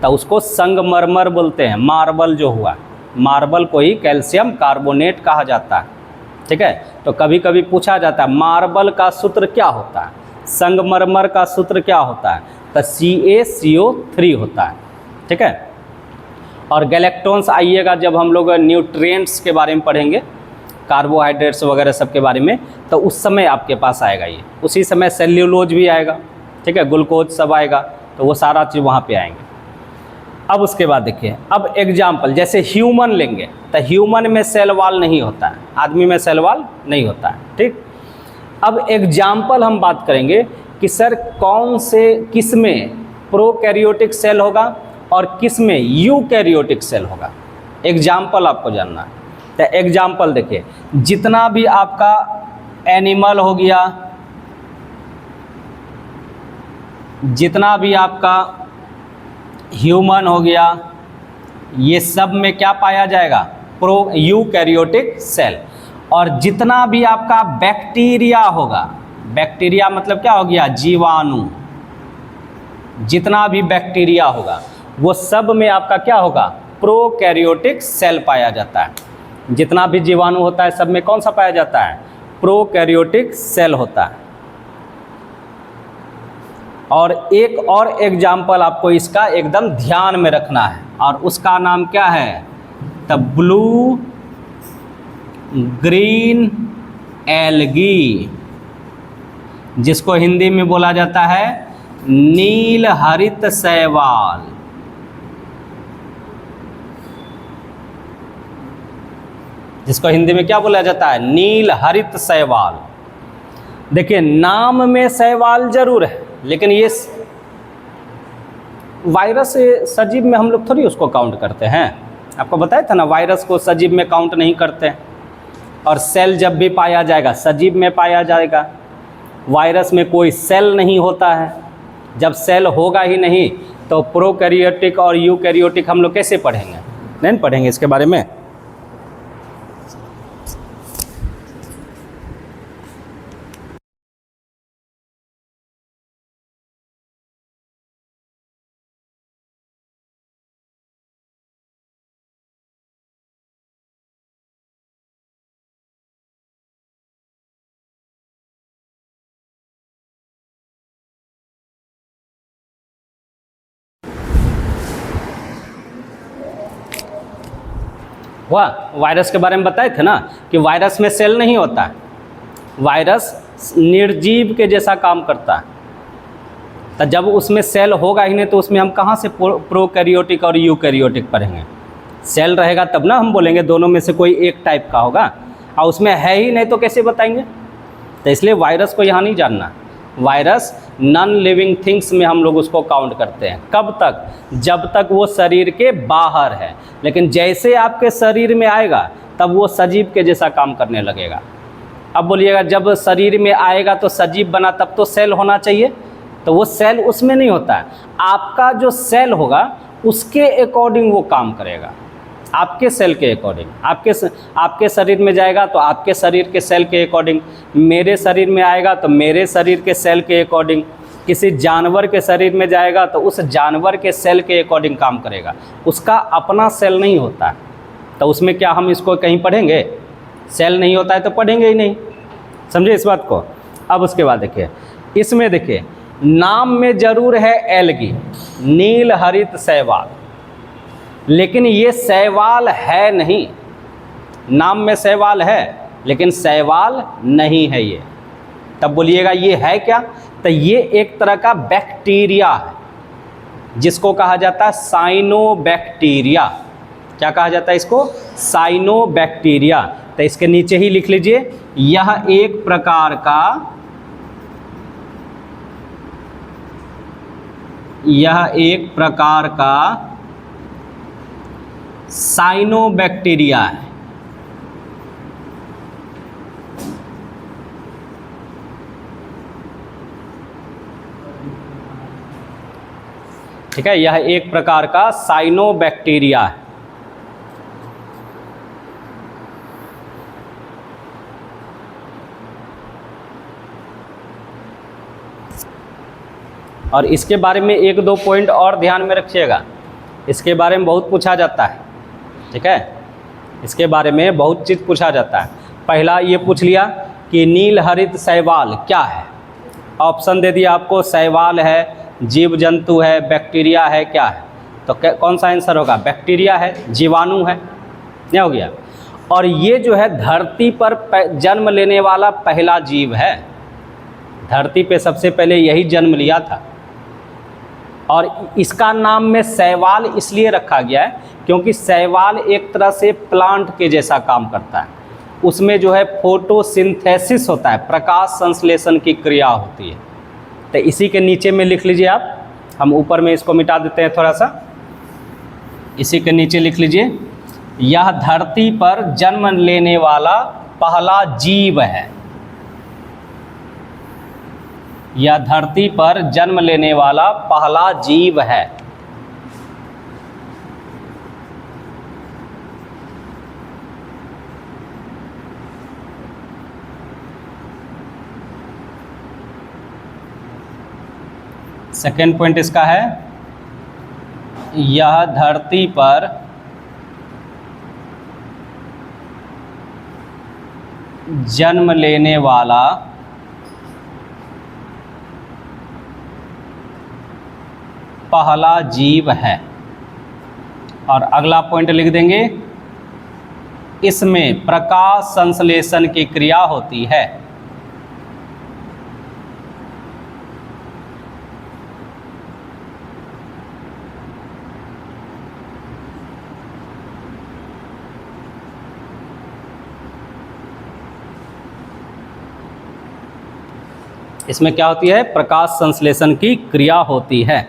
तो उसको संगमरमर बोलते हैं। मार्बल जो हुआ, मार्बल को ही कैल्शियम कार्बोनेट कहा जाता है। ठीक है, तो कभी कभी पूछा जाता है मार्बल का सूत्र क्या होता है, संगमरमर का सूत्र क्या होता है, तो CaCO3 होता है। ठीक है, और गैलेक्टोन्स आइएगा जब हम लोग न्यूट्रिएंट्स के बारे में पढ़ेंगे, कार्बोहाइड्रेट्स वगैरह सब के बारे में, तो उस समय आपके पास आएगा ये। उसी समय सेल्यूलोज भी आएगा। ठीक है, ग्लूकोज सब आएगा, तो वो सारा चीज़ वहाँ पे आएंगे। अब उसके बाद देखिए, अब एग्जाम्पल जैसे ह्यूमन लेंगे तो ह्यूमन में सेल वॉल नहीं होता है, आदमी में सेल वॉल नहीं होता है, ठीक। अब एग्जाम्पल हम बात करेंगे कि सर कौन से किस में प्रोकैरियोटिक सेल होगा और किस में यूकैरियोटिक सेल होगा, एग्जाम्पल आपको जानना है। तो एग्जाम्पल देखिए, जितना भी आपका एनिमल हो गया, जितना भी आपका ह्यूमन हो गया, ये सब में क्या पाया जाएगा, यूकैरियोटिक सेल। और जितना भी आपका बैक्टीरिया होगा, बैक्टीरिया मतलब क्या हो गया, जीवाणु, जितना भी बैक्टीरिया होगा वो सब में आपका क्या होगा, प्रोकैरियोटिक सेल पाया जाता है। जितना भी जीवाणु होता है सब में कौन सा पाया जाता है, प्रोकैरियोटिक सेल होता है। और एक और एग्जाम्पल आपको इसका एकदम ध्यान में रखना है, और उसका नाम क्या है, द ब्लू ग्रीन एल्गी, जिसको हिंदी में बोला जाता है नील हरित शैवाल। जिसको हिंदी में क्या बोला जाता है, नील हरित शैवाल। देखिए नाम में शैवाल जरूर है, लेकिन ये वायरस सजीव में हम लोग थोड़ी उसको काउंट करते हैं। आपको बताया था ना, वायरस को सजीव में काउंट नहीं करते हैं। और सेल जब भी पाया जाएगा सजीव में पाया जाएगा, वायरस में कोई सेल नहीं होता है। जब सेल होगा ही नहीं तो प्रोकैरियोटिक और यूकैरियोटिक हम लोग कैसे पढ़ेंगे, नहीं पढ़ेंगे इसके बारे में। वाह, वायरस के बारे में बताए थे ना कि वायरस में सेल नहीं होता है, वायरस निर्जीव के जैसा काम करता है। तो जब उसमें सेल होगा ही नहीं तो उसमें हम कहाँ से प्रोकैरियोटिक और यूकैरियोटिक पढ़ेंगे। सेल रहेगा तब ना हम बोलेंगे दोनों में से कोई एक टाइप का होगा, और उसमें है ही नहीं तो कैसे बताएंगे। तो इसलिए वायरस को यहाँ नहीं जानना। वायरस नॉन लिविंग थिंग्स में हम लोग उसको काउंट करते हैं। कब तक, जब तक वो शरीर के बाहर है। लेकिन जैसे आपके शरीर में आएगा तब वो सजीव के जैसा काम करने लगेगा। अब बोलिएगा जब शरीर में आएगा तो सजीव बना, तब तो सेल होना चाहिए, तो वो सेल उसमें नहीं होता है। आपका जो सेल होगा उसके अकॉर्डिंग वो काम करेगा, आपके सेल के अकॉर्डिंग। आपके शरीर में जाएगा तो आपके शरीर के सेल के अकॉर्डिंग, मेरे शरीर में आएगा तो मेरे शरीर के सेल के अकॉर्डिंग, किसी जानवर के शरीर में जाएगा तो उस जानवर के सेल के अकॉर्डिंग काम करेगा। उसका अपना सेल नहीं होता है, तो उसमें क्या हम इसको कहीं पढ़ेंगे, सेल नहीं होता है तो पढ़ेंगे ही नहीं। समझे इस बात को। अब उसके बाद देखिए, इसमें देखिए नाम में जरूर है एल्गी, नील हरित शैवाल, लेकिन ये शैवाल है नहीं। नाम में शैवाल है लेकिन शैवाल नहीं है ये। तब बोलिएगा ये है क्या, तो ये एक तरह का बैक्टीरिया है जिसको कहा जाता है साइनोबैक्टीरिया। क्या कहा जाता है इसको, साइनोबैक्टीरिया। तो इसके नीचे ही लिख लीजिए, यह एक प्रकार का साइनोबैक्टीरिया है। ठीक है, यह एक प्रकार का साइनोबैक्टीरिया है। और इसके बारे में एक दो पॉइंट और ध्यान में रखिएगा, इसके बारे में बहुत पूछा जाता है। ठीक है, इसके बारे में बहुत चीज़ पूछा जाता है। पहला ये पूछ लिया कि नील हरित शैवाल क्या है। ऑप्शन दे दिया आपको, शैवाल है, जीव जंतु है, बैक्टीरिया है, क्या है। तो कौन सा आंसर होगा, बैक्टीरिया है, जीवाणु है, नहीं हो गया। और ये जो है धरती पर जन्म लेने वाला पहला जीव है। धरती पे सबसे पहले यही जन्म लिया था। और इसका नाम में शैवाल इसलिए रखा गया है क्योंकि शैवाल एक तरह से प्लांट के जैसा काम करता है। उसमें जो है फोटोसिंथेसिस होता है, प्रकाश संश्लेषण की क्रिया होती है। तो इसी के नीचे में लिख लीजिए आप, हम ऊपर में इसको मिटा देते हैं थोड़ा सा। इसी के नीचे लिख लीजिए, यह धरती पर जन्म लेने वाला पहला जीव है। यह धरती पर जन्म लेने वाला पहला जीव है। सेकेंड पॉइंट इसका है, यह धरती पर जन्म लेने वाला पहला जीव है। और अगला पॉइंट लिख देंगे, इसमें प्रकाश संश्लेषण की क्रिया होती है। इसमें क्या होती है? प्रकाश संश्लेषण की क्रिया होती है।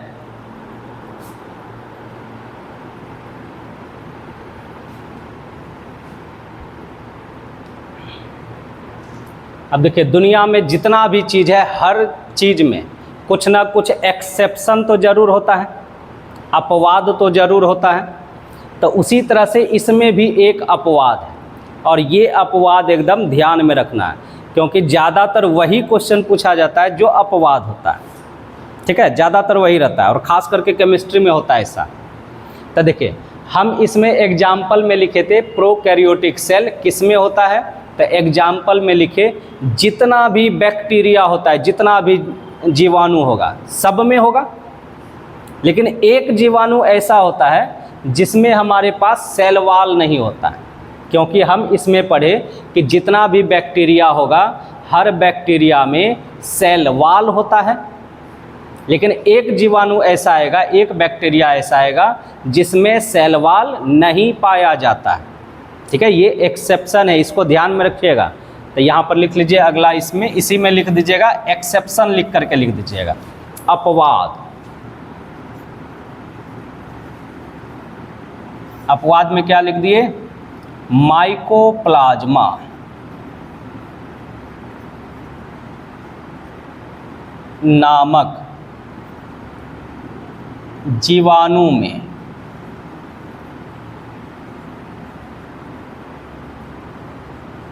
अब देखिए, दुनिया में जितना भी चीज़ है, हर चीज़ में कुछ ना कुछ एक्सेप्शन तो ज़रूर होता है, अपवाद तो ज़रूर होता है। तो उसी तरह से इसमें भी एक अपवाद है, और ये अपवाद एकदम ध्यान में रखना है, क्योंकि ज़्यादातर वही क्वेश्चन पूछा जाता है जो अपवाद होता है। ठीक है, ज़्यादातर वही रहता है, और ख़ास करके केमिस्ट्री में होता है ऐसा। तो देखिए, हम इसमें एग्जाम्पल में लिखे थे प्रोकैरियोटिक सेल किस में होता है, तो एग्जाम्पल में लिखे जितना भी बैक्टीरिया होता है, जितना भी जीवाणु होगा, सब में होगा। लेकिन एक जीवाणु ऐसा होता है जिसमें हमारे पास सेल वॉल नहीं होता है, क्योंकि हम इसमें पढ़े कि जितना भी बैक्टीरिया होगा, हर बैक्टीरिया में सेल वॉल होता है। लेकिन एक जीवाणु ऐसा आएगा, एक बैक्टीरिया ऐसा आएगा जिसमें सेल वॉल नहीं पाया जाता है। ठीक है, ये एक्सेप्शन है, इसको ध्यान में रखिएगा। तो यहाँ पर लिख लीजिए, अगला इसमें इसी में लिख दीजिएगा, एक्सेप्शन लिख करके लिख दीजिएगा, अपवाद। अपवाद में क्या लिख दिए? माइकोप्लाज्मा नामक जीवाणु में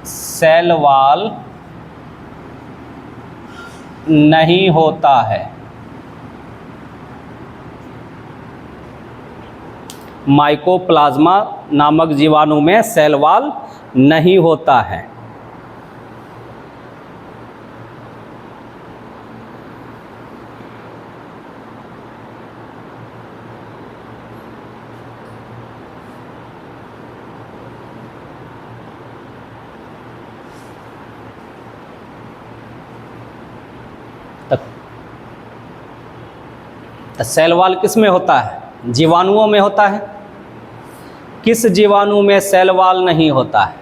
सेल वॉल नहीं होता है। माइकोप्लाज्मा नामक जीवाणु में सेल वॉल नहीं होता है। तो सेल वॉल किस में होता है? जीवाणुओं में होता है। किस जीवाणु में सेल वॉल नहीं होता है?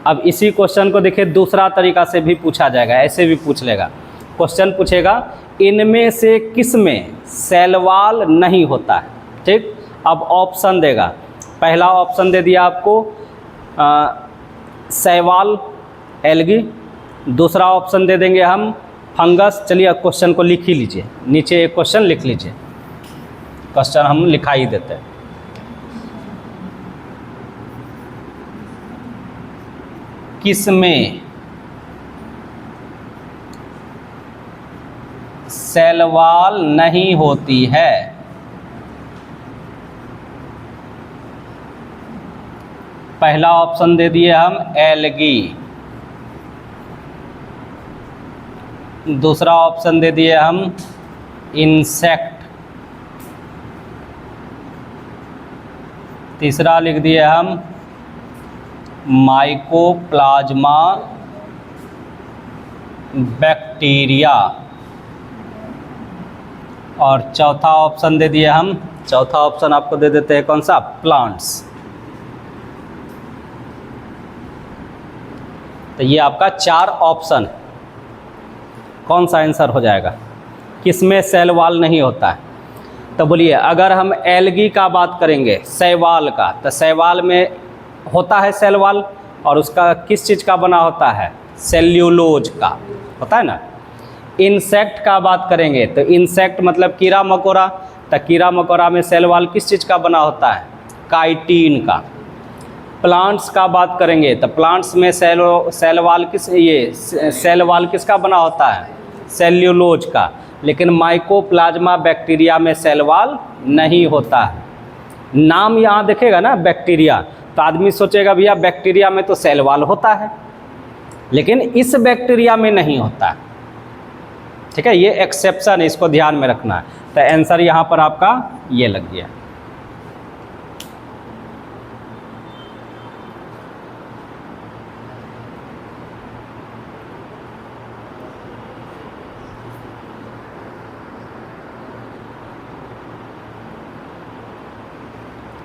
अब इसी क्वेश्चन को देखिए, दूसरा तरीका से भी पूछा जाएगा, ऐसे भी पूछ लेगा। क्वेश्चन पूछेगा, इनमें से किस में सेल वॉल नहीं होता है? ठीक, अब ऑप्शन देगा। पहला ऑप्शन दे दिया आपको शैवाल, एल्गी। दूसरा ऑप्शन दे देंगे हम फंगस। चलिए क्वेश्चन को लिख ही लीजिए, नीचे एक क्वेश्चन लिख लीजिए, क्वेश्चन हम लिखा ही देते हैं। किसमें सेल वॉल नहीं होती है? पहला ऑप्शन दे दिए हम एल्गी। दूसरा ऑप्शन दे दिए हम इंसेक्ट। तीसरा लिख दिए हम माइकोप्लाज्मा बैक्टीरिया। और चौथा ऑप्शन दे दिए हम, चौथा ऑप्शन आपको दे देते हैं कौन सा, प्लांट्स। तो ये आपका 4 ऑप्शन है, कौन सा आंसर हो जाएगा, किसमें सेल वॉल नहीं होता है। तो बोलिए अगर हम एल्गी का बात करेंगे, शैवाल का, तो शैवाल में होता है सेल वॉल, और उसका किस चीज़ का बना होता है, सेल्यूलोज का होता है ना। इंसेक्ट का बात करेंगे तो इंसेक्ट मतलब कीड़ा मकोड़ा, तो कीड़ा मकोड़ा में सेल वॉल किस चीज़ का बना होता है, काइटिन का। प्लांट्स का बात करेंगे तो प्लांट्स में सेल वॉल किसका बना होता है, सेल्यूलोज का। लेकिन माइकोप्लाज्मा बैक्टीरिया में सेल वॉल नहीं होता है। नाम यहाँ देखेगा ना बैक्टीरिया, तो आदमी सोचेगा भैया बैक्टीरिया में तो सेल वॉल होता है, लेकिन इस बैक्टीरिया में नहीं होता है। ठीक है, ये एक्सेप्शन है, इसको ध्यान में रखना है। तो आंसर यहाँ पर आपका ये लग गया।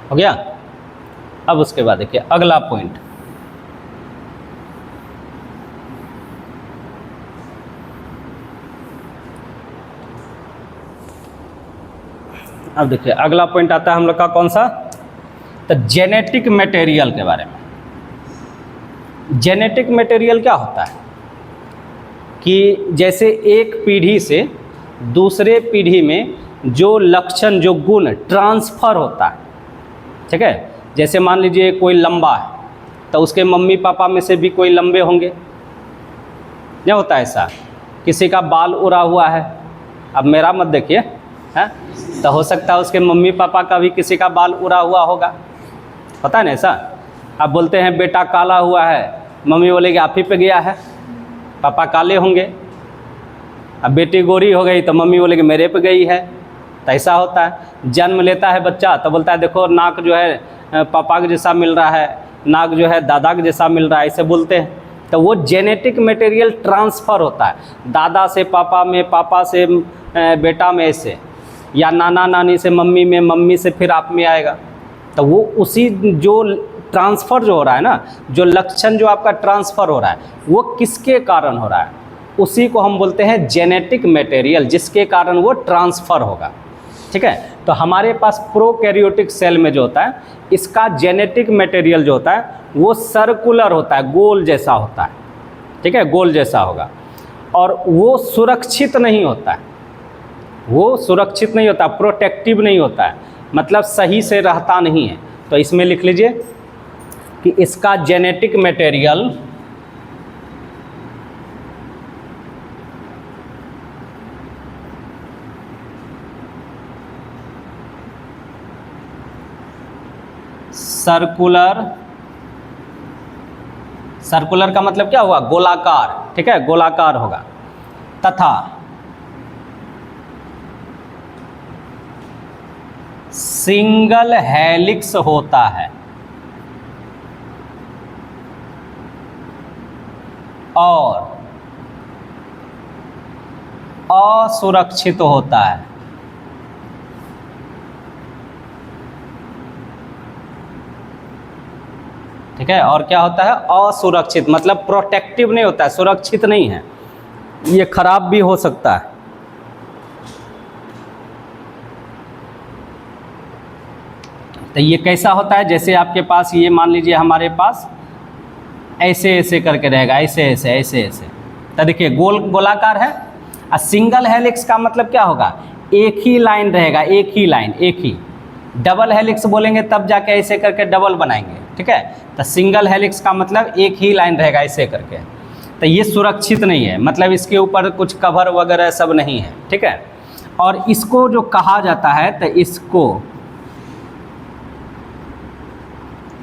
हो गया। अब उसके बाद देखिए अगला पॉइंट, अब देखिए अगला पॉइंट आता है हम लोग का कौन सा, तो जेनेटिक मटेरियल के बारे में। जेनेटिक मटेरियल क्या होता है कि जैसे एक पीढ़ी से दूसरे पीढ़ी में जो लक्षण, जो गुण ट्रांसफ़र होता है, ठीक है। जैसे मान लीजिए कोई लंबा है तो उसके मम्मी पापा में से भी कोई लंबे होंगे, क्या होता है ऐसा। किसी का बाल उड़ा हुआ है, अब मेरा मत देखिए, है तो हो सकता है उसके मम्मी पापा का भी किसी का बाल उड़ा हुआ होगा, पता है ना ऐसा। अब बोलते हैं बेटा काला हुआ है, मम्मी बोलेगी आप ही पे गया है, पापा काले होंगे। अब बेटी गोरी हो गई तो मम्मी बोलेगी मेरे पे गई है। तो ऐसा होता है। जन्म लेता है बच्चा तो बोलता है देखो नाक जो है पापा के जैसा मिल रहा है, नाक जो है दादा के जैसा मिल रहा है, ऐसे बोलते हैं। तो वो जेनेटिक मटेरियल ट्रांसफ़र होता है, दादा से पापा में, पापा से बेटा में, ऐसे, या नाना नानी से मम्मी में, मम्मी से फिर आप में आएगा। तो वो उसी जो ट्रांसफ़र जो हो रहा है ना, जो लक्षण जो आपका ट्रांसफ़र हो रहा है वो किसके कारण हो रहा है, उसी को हम बोलते हैं जेनेटिक मटेरियल, जिसके कारण वो ट्रांसफ़र होगा। ठीक है, तो हमारे पास प्रोकैरियोटिक सेल में जो होता है इसका जेनेटिक मटेरियल जो होता है वो सर्कुलर होता है, गोल जैसा होता है। ठीक है, गोल जैसा होगा, और वो सुरक्षित नहीं होता है, वो सुरक्षित नहीं होता, प्रोटेक्टिव नहीं होता है, मतलब सही से रहता नहीं है। तो इसमें लिख लीजिए कि इसका जेनेटिक मटेरियल सर्कुलर, सर्कुलर का मतलब क्या हुआ, गोलाकार। ठीक है, गोलाकार होगा, तथा सिंगल हेलिक्स होता है और असुरक्षित होता है। ठीक है, और क्या होता है, असुरक्षित, मतलब प्रोटेक्टिव नहीं होता है, सुरक्षित नहीं है, ये खराब भी हो सकता है। तो ये कैसा होता है, जैसे आपके पास ये मान लीजिए हमारे पास ऐसे ऐसे करके रहेगा, ऐसे ऐसे ऐसे ऐसे, तो देखिए गोल गोलाकार है। और सिंगल हेलिक्स का मतलब क्या होगा, एक ही लाइन रहेगा, एक ही लाइन, एक ही। डबल हेलिक्स बोलेंगे तब जाके ऐसे करके डबल बनाएंगे। ठीक है, तो सिंगल हेलिक्स का मतलब एक ही लाइन रहेगा ऐसे करके। तो ये सुरक्षित नहीं है, मतलब इसके ऊपर कुछ कवर वगैरह सब नहीं है। ठीक है, और इसको जो कहा जाता है तो इसको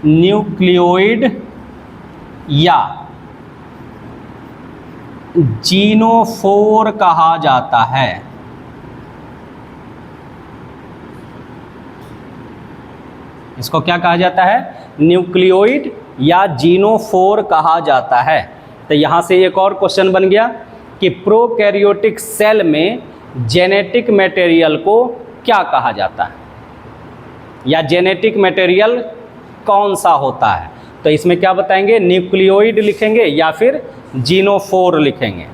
न्यूक्लियोइड या जीनोफोर कहा जाता है। इसको क्या कहा जाता है, न्यूक्लियोइड या जीनोफोर कहा जाता है। तो यहाँ से एक और क्वेश्चन बन गया कि प्रोकैरियोटिक सेल में जेनेटिक मटेरियल को क्या कहा जाता है, या जेनेटिक मटेरियल कौन सा होता है। तो इसमें क्या बताएंगे, न्यूक्लियोइड लिखेंगे या फिर जीनोफोर लिखेंगे।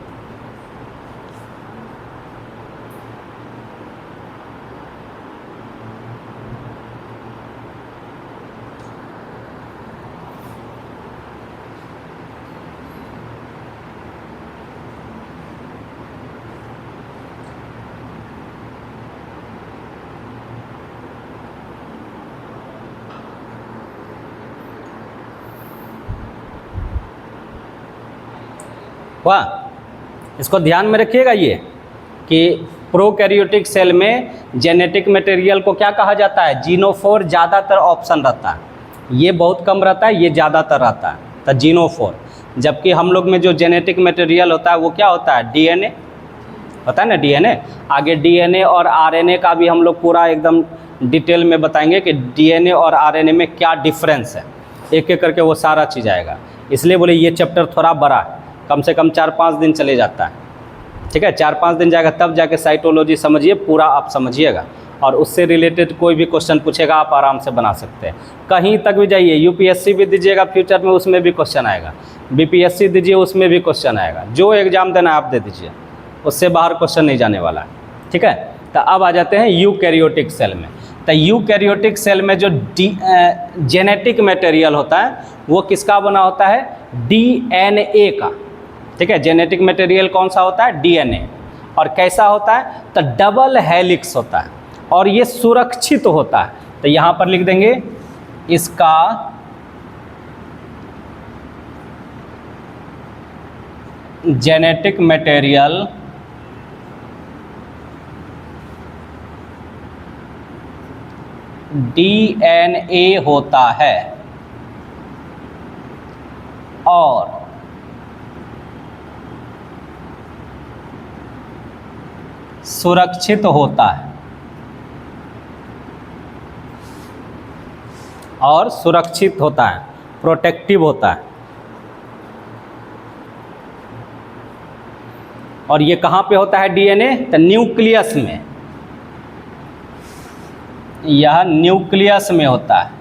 वाह, इसको ध्यान में रखिएगा ये कि प्रोकैरियोटिक सेल में जेनेटिक मटेरियल को क्या कहा जाता है, जीनोफोर ज़्यादातर ऑप्शन रहता है, ये बहुत कम रहता है, ये ज़्यादातर रहता है, तो जीनोफोर। जबकि हम लोग में जो जेनेटिक मटेरियल होता है वो क्या होता है, डीएनए होता है ना, डीएनए। आगे डीएनए और आरएनए का भी हम लोग पूरा एकदम डिटेल में बताएंगे कि डीएनए और आरएनए में क्या डिफरेंस है, एक एक करके वो सारा चीज़ आएगा। इसलिए बोले ये चैप्टर थोड़ा बड़ा है, कम से कम 4-5 दिन चले जाता है, ठीक है, 4-5 दिन जाएगा तब जाके साइटोलॉजी समझिए, पूरा आप समझिएगा, और उससे रिलेटेड कोई भी क्वेश्चन पूछेगा आप आराम से बना सकते हैं। कहीं तक भी जाइए, यूपीएससी भी दीजिएगा फ्यूचर में, उसमें भी क्वेश्चन आएगा, बीपीएससी दीजिए उसमें भी क्वेश्चन आएगा, जो एग्ज़ाम देना आप दे दीजिए, उससे बाहर क्वेश्चन नहीं जाने वाला है, ठीक है। तो अब आ जाते हैं यूकैरियोटिक सेल में। तो यूकैरियोटिक सेल में जो जेनेटिक मटेरियल होता है वो किसका बना होता है, डीएनए का, ठीक है। जेनेटिक मटेरियल कौन सा होता है, डीएनए। और कैसा होता है, तो डबल हेलिक्स होता है और ये सुरक्षित होता है। तो यहाँ पर लिख देंगे इसका जेनेटिक मटेरियल डीएनए होता है और सुरक्षित होता है, और सुरक्षित होता है, प्रोटेक्टिव होता है। और ये कहाँ पे होता है डीएनए, तो न्यूक्लियस में, यह न्यूक्लियस में होता है।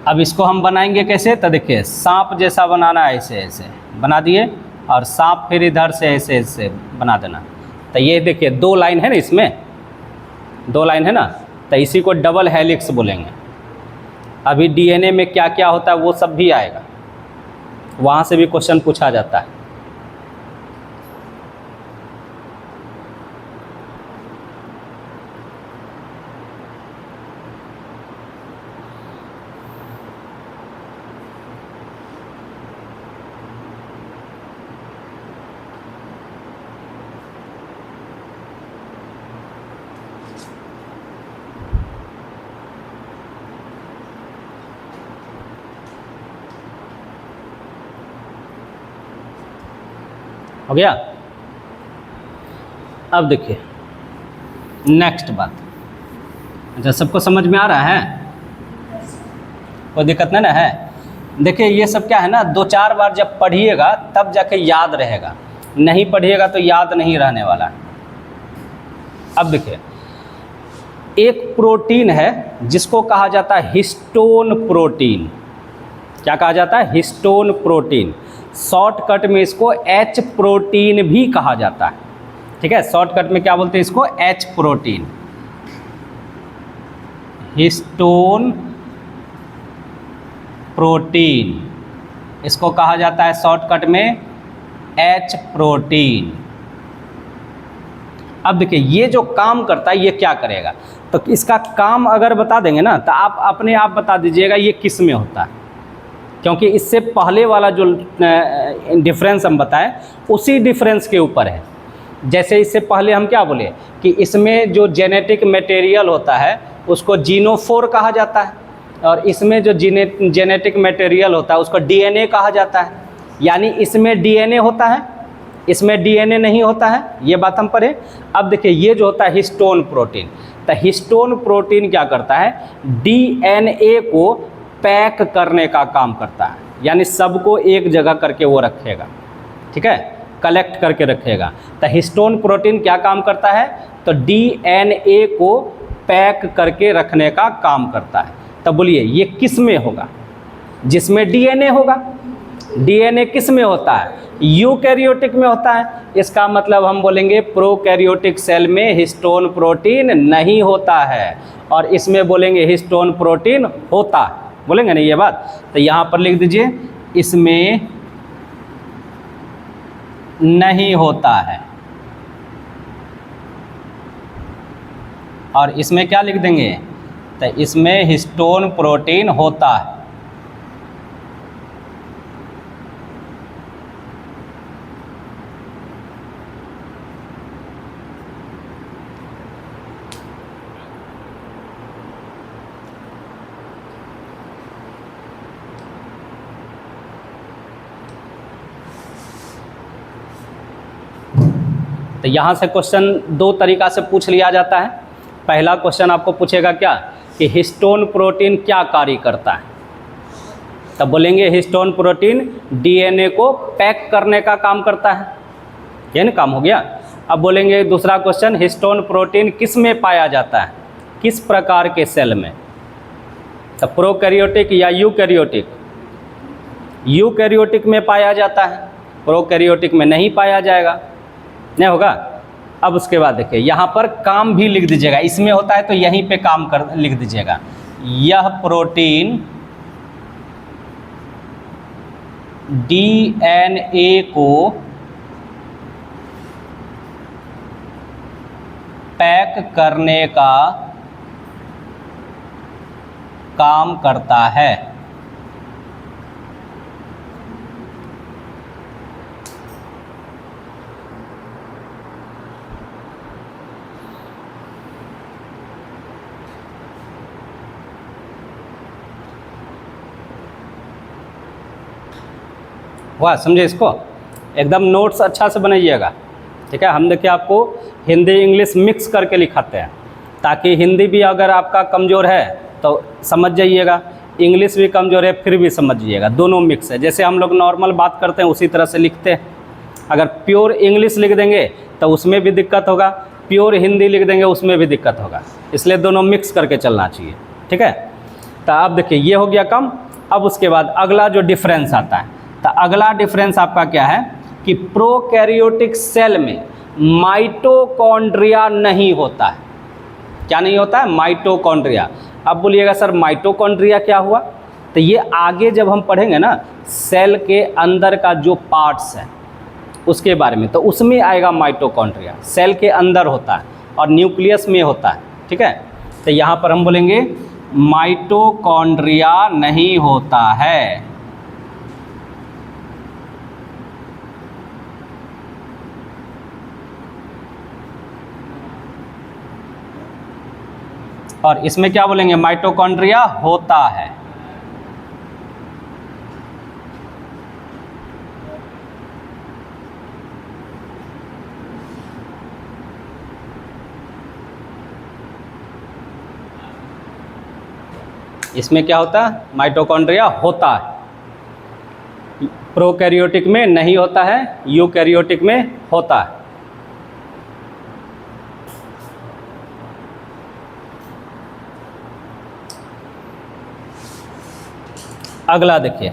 अब इसको हम बनाएंगे कैसे, तो देखिए सांप जैसा बनाना है, ऐसे ऐसे बना दिए, और सांप फिर इधर से ऐसे ऐसे बना देना। तो ये देखिए 2 लाइन है ना, इसमें 2 लाइन है ना, तो इसी को डबल हेलिक्स बोलेंगे। अभी डीएनए में क्या क्या होता है वो सब भी आएगा, वहाँ से भी क्वेश्चन पूछा जाता है। हो गया। अब देखिए नेक्स्ट बात, अच्छा सबको समझ में आ रहा है, कोई दिक्कत नहीं ना है। देखिए ये सब क्या है ना, 2-4 बार जब पढ़िएगा तब जाके याद रहेगा, नहीं पढ़िएगा तो याद नहीं रहने वाला है। अब देखिए एक प्रोटीन है जिसको कहा जाता है हिस्टोन प्रोटीन। क्या कहा जाता है, हिस्टोन प्रोटीन। शॉर्टकट में इसको एच प्रोटीन भी कहा जाता है, ठीक है। शॉर्टकट में क्या बोलते हैं इसको, एच प्रोटीन, हिस्टोन प्रोटीन, इसको कहा जाता है शॉर्टकट में एच प्रोटीन। अब देखिए ये जो काम करता है ये क्या करेगा, तो इसका काम अगर बता देंगे ना तो आप अपने आप बता दीजिएगा ये किस में होता है, क्योंकि इससे पहले वाला जो डिफरेंस हम बताएं उसी डिफरेंस के ऊपर है। जैसे इससे पहले हम क्या बोले कि इसमें जो जेनेटिक मटेरियल होता है उसको जीनोफोर कहा जाता है, और इसमें जो जेनेटिक मटेरियल होता है उसको डीएनए कहा जाता है। यानी इसमें डीएनए होता है, इसमें डीएनए नहीं होता है, ये बात हम पढ़े। अब देखिए ये जो होता है हिस्टोन प्रोटीन, तो हिस्टोन प्रोटीन क्या करता है, डीएनए को पैक करने का काम करता है, यानी सबको एक जगह करके वो रखेगा, ठीक है, कलेक्ट करके रखेगा। तो हिस्टोन प्रोटीन क्या काम करता है, तो डीएनए को पैक करके रखने का काम करता है। तब बोलिए ये किस में होगा, जिसमें डीएनए होगा। डीएनए किस में होता है, यूकैरियोटिक में होता है। इसका मतलब हम बोलेंगे प्रोकैरियोटिक सेल में हिस्टोन प्रोटीन नहीं होता है, और इसमें बोलेंगे हिस्टोन प्रोटीन होता है। बोलेंगे ना ये बात, तो यहाँ पर लिख दीजिए इसमें नहीं होता है, और इसमें क्या लिख देंगे, तो इसमें हिस्टोन प्रोटीन होता है। तो यहाँ से क्वेश्चन दो तरीक़ा से पूछ लिया जाता है। पहला क्वेश्चन आपको पूछेगा क्या, कि हिस्टोन प्रोटीन क्या कार्य करता है, तब बोलेंगे हिस्टोन प्रोटीन डीएनए को पैक करने का काम करता है, ये ना काम हो गया। अब बोलेंगे दूसरा क्वेश्चन, हिस्टोन प्रोटीन किस में पाया जाता है, किस प्रकार के सेल में, तो प्रोकैरियोटिक या यूकैरियोटिक। यूकैरियोटिक में पाया जाता है, प्रोकैरियोटिक में नहीं पाया जाएगा, नहीं होगा। अब उसके बाद देखिए यहाँ पर काम भी लिख दीजिएगा, इसमें होता है तो यहीं पे काम कर लिख दीजिएगा। यह प्रोटीन डीएनए को पैक करने का काम करता है। वाह, समझे इसको, एकदम नोट्स अच्छा से बनाइएगा, ठीक है। हम देखिए आपको हिंदी इंग्लिश मिक्स करके लिखाते हैं, ताकि हिंदी भी अगर आपका कमज़ोर है तो समझ जाइएगा, इंग्लिश भी कमज़ोर है फिर भी समझ जाइएगा, दोनों मिक्स है। जैसे हम लोग नॉर्मल बात करते हैं उसी तरह से लिखते हैं। अगर प्योर इंग्लिश लिख देंगे तो उसमें भी दिक्कत होगा, प्योर हिंदी लिख देंगे उसमें भी दिक्कत होगा, इसलिए दोनों मिक्स करके चलना चाहिए, ठीक है। तो अब देखिए ये हो गया कम। अब उसके बाद अगला जो डिफरेंस आता है, तो अगला डिफरेंस आपका क्या है, कि प्रोकैरियोटिक सेल में माइटोकॉन्ड्रिया नहीं होता है। क्या नहीं होता है, माइटोकॉन्ड्रिया। अब बोलिएगा सर माइटोकॉन्ड्रिया क्या हुआ, तो ये आगे जब हम पढ़ेंगे ना सेल के अंदर का जो पार्ट्स है उसके बारे में, तो उसमें आएगा माइटोकॉन्ड्रिया। सेल के अंदर होता है और न्यूक्लियस में होता है, ठीक है। तो यहाँ पर हम बोलेंगे माइटोकॉन्ड्रिया नहीं होता है। और इसमें क्या बोलेंगे, माइटोकॉन्ड्रिया होता है। इसमें क्या होता है, माइटोकॉन्ड्रिया होता है। प्रोकैरियोटिक में नहीं होता है, यूकैरियोटिक में होता है। अगला देखिए,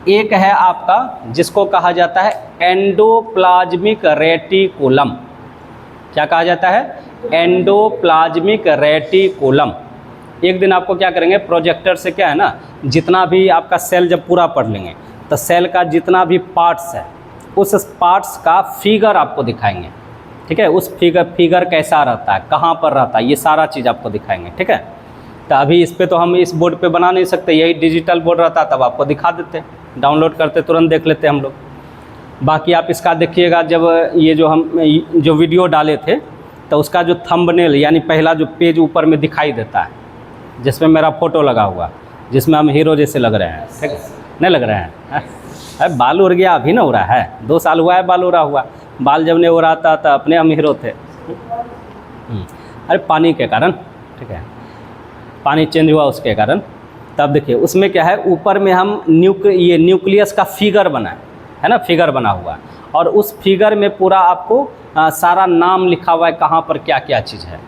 एक है आपका जिसको कहा जाता है एंडोप्लाज्मिक रेटिकुलम। क्या कहा जाता है, एंडोप्लाज्मिक रेटिकुलम। एक दिन आपको क्या करेंगे, प्रोजेक्टर से क्या है ना, जितना भी आपका सेल जब पूरा पढ़ लेंगे तो सेल का जितना भी पार्ट्स है उस पार्ट्स का फिगर आपको दिखाएंगे, ठीक है। उस फिगर कैसा रहता है, कहाँ पर रहता है, ये सारा चीज़ आपको दिखाएंगे, ठीक है। तो अभी इस पे तो हम इस बोर्ड पे बना नहीं सकते, यही डिजिटल बोर्ड रहता तब आपको दिखा देते, डाउनलोड करते तुरंत देख लेते हम लोग। बाकी आप इसका देखिएगा, जब ये जो हम जो वीडियो डाले थे तो उसका जो थंबनेल यानी पहला जो पेज ऊपर में दिखाई देता है जिसमें मेरा फ़ोटो लगा हुआ, जिसमें हम हीरो जैसे लग रहे हैं, ठीक है, नहीं लग रहे हैं। अरे बाल उड़ गया, अभी ना उड़ा है, 2 साल हुआ है बाल उड़ा हुआ। बाल जब नहीं उड़ाता था अपने हम हीरो थे। अरे पानी के कारण, ठीक है, पानी चेंज हुआ उसके कारण। तब देखिए उसमें क्या है, ऊपर में हम ये न्यूक्लियस का फिगर बना है ना, फिगर बना हुआ है, और उस फिगर में पूरा आपको सारा नाम लिखा हुआ है, कहाँ पर क्या क्या चीज़ है।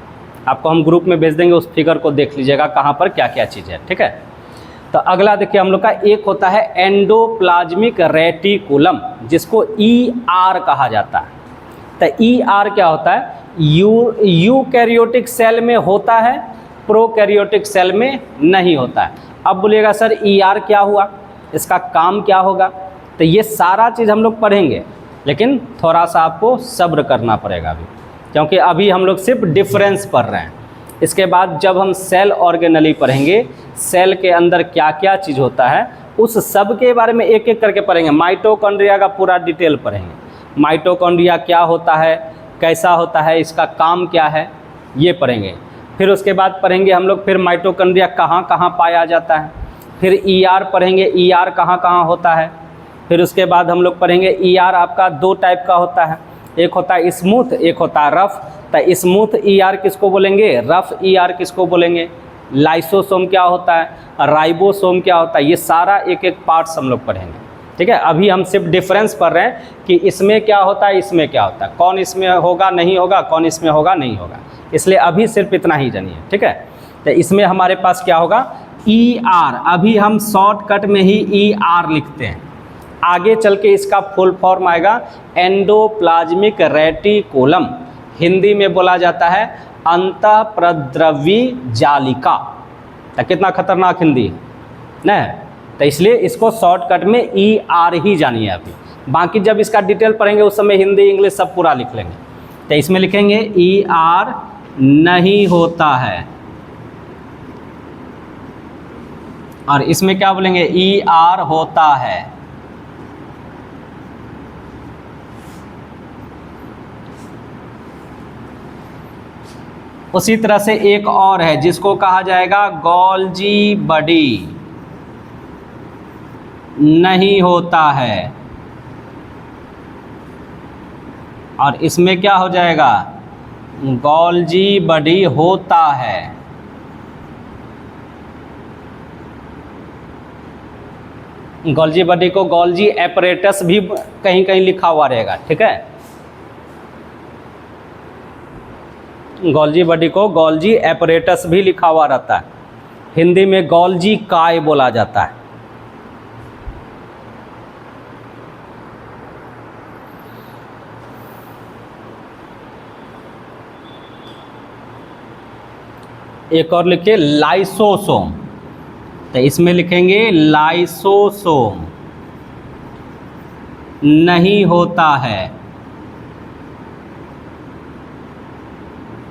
आपको हम ग्रुप में भेज देंगे, उस फिगर को देख लीजिएगा कहाँ पर क्या क्या चीज़ है, ठीक है। तो अगला देखिए हम लोग का एक होता है एंडोप्लाज्मिक रेटिकुलम, जिसको ER कहा जाता है। तो ER क्या होता है, यूकैरियोटिक सेल में होता है, प्रोकैरियोटिक सेल में नहीं होता है। अब बोलिएगा सर ER क्या हुआ, इसका काम क्या होगा। तो ये सारा चीज़ हम लोग पढ़ेंगे, लेकिन थोड़ा सा आपको सब्र करना पड़ेगा अभी, क्योंकि अभी हम लोग सिर्फ डिफरेंस पढ़ रहे हैं। इसके बाद जब हम सेल ऑर्गेनली पढ़ेंगे, सेल के अंदर क्या क्या चीज़ होता है, उस सब के बारे में एक एक करके पढ़ेंगे। माइटोकॉन्ड्रिया का पूरा डिटेल पढ़ेंगे, माइटोकॉन्ड्रिया क्या होता है, कैसा होता है, इसका काम क्या है, ये पढ़ेंगे। फिर उसके बाद पढ़ेंगे हम लोग फिर माइटोकॉन्ड्रिया कहाँ कहाँ पाया जाता है। फिर ER पढ़ेंगे, ER कहाँ कहाँ होता है। फिर उसके बाद हम लोग पढ़ेंगे ER आपका दो टाइप का होता है, एक होता है स्मूथ, एक होता है रफ़। तो स्मूथ ER किसको बोलेंगे, रफ़ ER किसको बोलेंगे, लाइसोसोम क्या होता है, राइबोसोम क्या होता है, ये सारा एक एक पार्ट्स हम लोग पढ़ेंगे, ठीक है। अभी हम सिर्फ डिफरेंस पढ़ रहे हैं कि इसमें क्या होता है, इसमें क्या होता है, कौन इसमें होगा नहीं होगा, कौन इसमें होगा नहीं होगा, इसलिए अभी सिर्फ इतना ही जानिए, ठीक है। तो इसमें हमारे पास क्या होगा, ER, अभी हम शॉर्टकट में ही ER लिखते हैं, आगे चल के इसका फुल फॉर्म आएगा एंडोप्लाज्मिक रेटिकुलम, हिंदी में बोला जाता है अंतःप्रद्रवी जालिका। तो कितना खतरनाक हिंदी है ना, तो इसलिए इसको शॉर्टकट में ER ही जानिए अभी, बाकी जब इसका डिटेल पढ़ेंगे उस समय हिंदी इंग्लिश सब पूरा लिख लेंगे। तो इसमें लिखेंगे ER नहीं होता है, और इसमें क्या बोलेंगे, ER होता है। उसी तरह से एक और है जिसको कहा जाएगा गोल्जी बॉडी, नहीं होता है, और इसमें क्या हो जाएगा, गोल्जी बॉडी होता है। गोल्जी बॉडी को गोल्जी एपरेटस भी कहीं कहीं लिखा हुआ रहेगा, ठीक है। गोल्जी बॉडी को गोल्जी एपरेटस भी लिखा हुआ रहता है, हिंदी में गोल्जी काय बोला जाता है। एक और लिखिए लाइसोसोम, तो इसमें लिखेंगे लाइसोसोम नहीं होता है,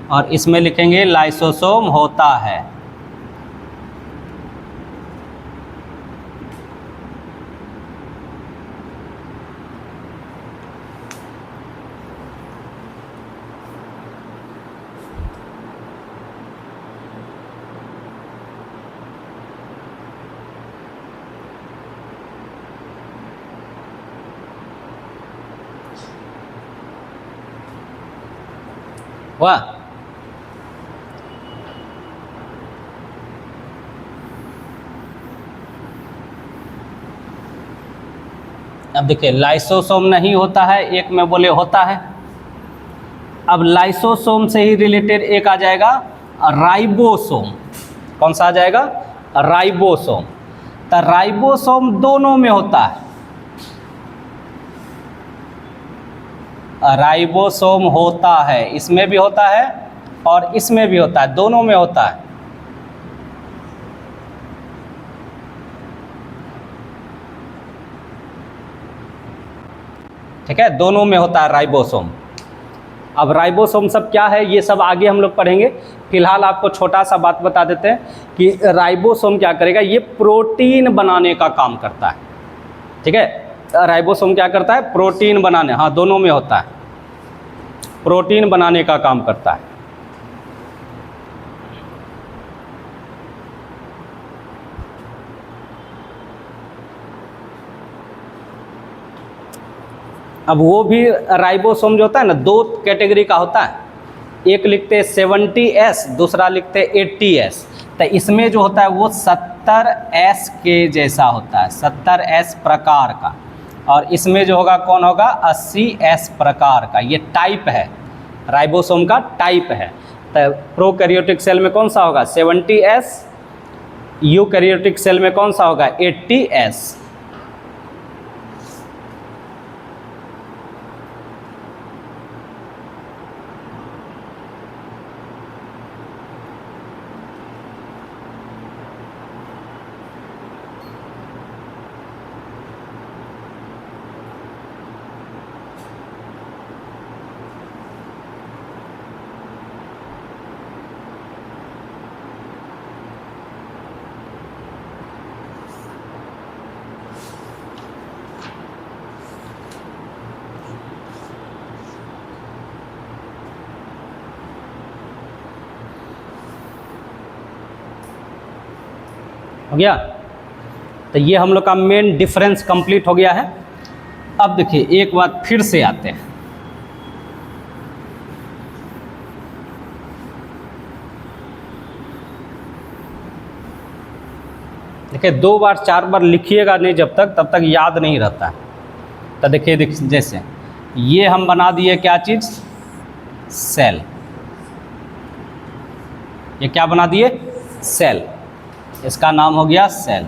और इसमें लिखेंगे लाइसोसोम होता है। वाह, अब देखिए लाइसोसोम नहीं होता है, एक में बोले होता है। अब लाइसोसोम से ही रिलेटेड एक आ जाएगा राइबोसोम। कौन सा आ जाएगा, राइबोसोम। तो राइबोसोम दोनों में होता है, राइबोसोम होता है, इसमें भी होता है और इसमें भी होता है, दोनों में होता है। ठीक है, दोनों में होता है राइबोसोम। अब राइबोसोम सब क्या है ये सब आगे हम लोग पढ़ेंगे, फिलहाल आपको छोटा सा बात बता देते हैं कि राइबोसोम क्या करेगा, ये प्रोटीन बनाने का काम करता है। ठीक है, राइबोसोम क्या करता है, प्रोटीन बनाने, हाँ दोनों में होता है, प्रोटीन बनाने का काम करता है। अब वो भी राइबोसोम जो होता है ना, दो कैटेगरी का होता है, एक लिखते हैं 70s, दूसरा लिखते हैं 80s। तो इसमें जो होता है वो 70s के जैसा होता है, 70s प्रकार का, और इसमें जो होगा कौन होगा, 80s प्रकार का। ये टाइप है, राइबोसोम का टाइप है। तो प्रोकैरियोटिक सेल में कौन सा होगा, 70s, यूकैरियोटिक सेल में कौन सा होगा, 80s। हो गया। तो ये हम लोग का मेन डिफरेंस कंप्लीट हो गया है। अब देखिए एक बात फिर से आते हैं, देखिए 2 बार 4 बार लिखिएगा नहीं जब तक, तब तक याद नहीं रहता है। तो देखिए जैसे ये हम बना दिए क्या चीज़, सेल। ये क्या बना दिए, सेल। इसका नाम हो गया सेल,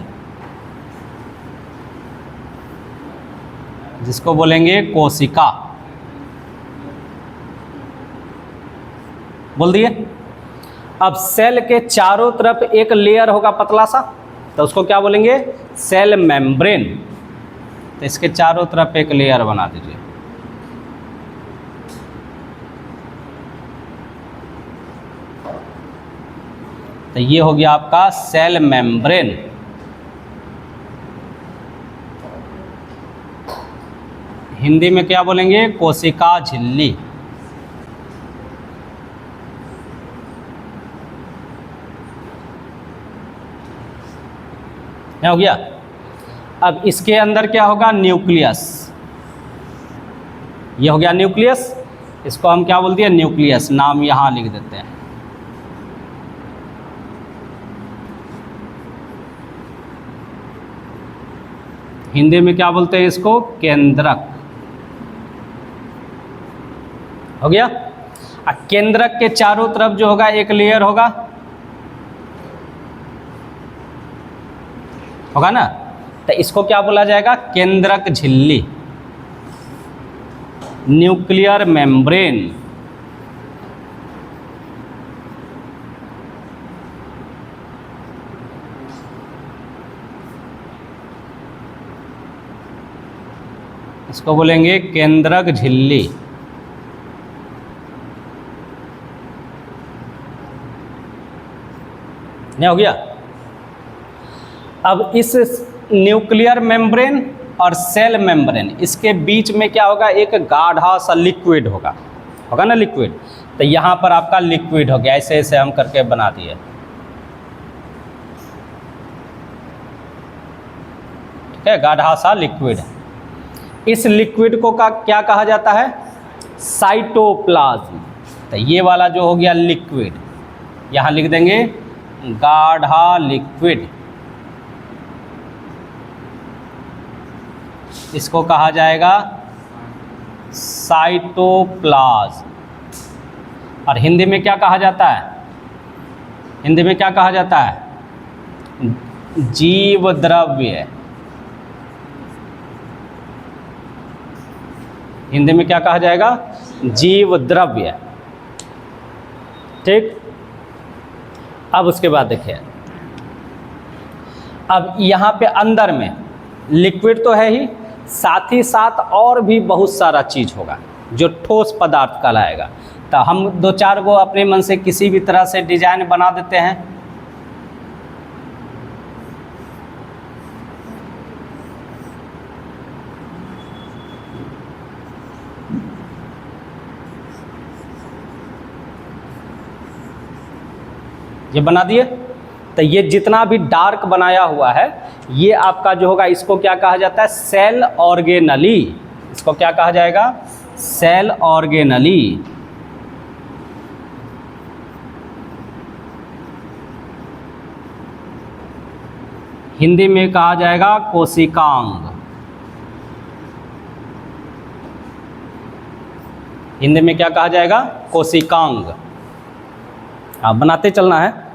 जिसको बोलेंगे कोशिका, बोल दिए। अब सेल के चारों तरफ एक लेयर होगा पतला सा, तो उसको क्या बोलेंगे, सेल मेम्ब्रेन। तो इसके चारों तरफ एक लेयर बना दीजिए। तो ये हो गया आपका सेल मेम्ब्रेन। हिंदी में क्या बोलेंगे, कोशिका झिल्ली। क्या हो गया। अब इसके अंदर क्या होगा, न्यूक्लियस। ये हो गया न्यूक्लियस, इसको हम क्या बोल दिए, न्यूक्लियस। नाम यहाँ लिख देते हैं। हिंदी में क्या बोलते हैं इसको, केंद्रक। हो गया। केंद्रक के चारों तरफ जो होगा एक लेयर होगा, होगा ना। तो इसको क्या बोला जाएगा, केंद्रक झिल्ली, न्यूक्लियर मेम्ब्रेन। इसको बोलेंगे केंद्रक झिल्ली। नहीं हो गया। अब इस न्यूक्लियर मेम्ब्रेन और सेल मेम्ब्रेन, इसके बीच में क्या होगा, एक गाढ़ा सा लिक्विड होगा, होगा ना लिक्विड। तो यहाँ पर आपका लिक्विड हो गया, ऐसे ऐसे हम करके बना दिए। ठीक है, गाढ़ा सा लिक्विड है। इस लिक्विड को क्या कहा जाता है, साइटोप्लाज्म। तो ये वाला जो हो गया लिक्विड, यहाँ लिख देंगे गाढ़ा लिक्विड। इसको कहा जाएगा साइटोप्लाज्म। और हिंदी में क्या कहा जाता है, हिंदी में क्या कहा जाता है, जीव द्रव्य। हिंदी में क्या कहा जाएगा, जीव द्रव्य। ठीक। अब उसके बाद देखिए, अब यहाँ पे अंदर में लिक्विड तो है ही, साथ ही साथ और भी बहुत सारा चीज़ होगा जो ठोस पदार्थ कहलाएगा। तो हम 2-4 गो अपने मन से किसी भी तरह से डिजाइन बना देते हैं। ये बना दिए। तो ये जितना भी डार्क बनाया हुआ है, ये आपका जो होगा, इसको क्या कहा जाता है, सेल ऑर्गेनली। इसको क्या कहा जाएगा, सेल ऑर्गेनली। हिंदी में कहा जाएगा कोशिकांग। हिंदी में क्या कहा जाएगा? कोशिकांग। आप बनाते चलना है।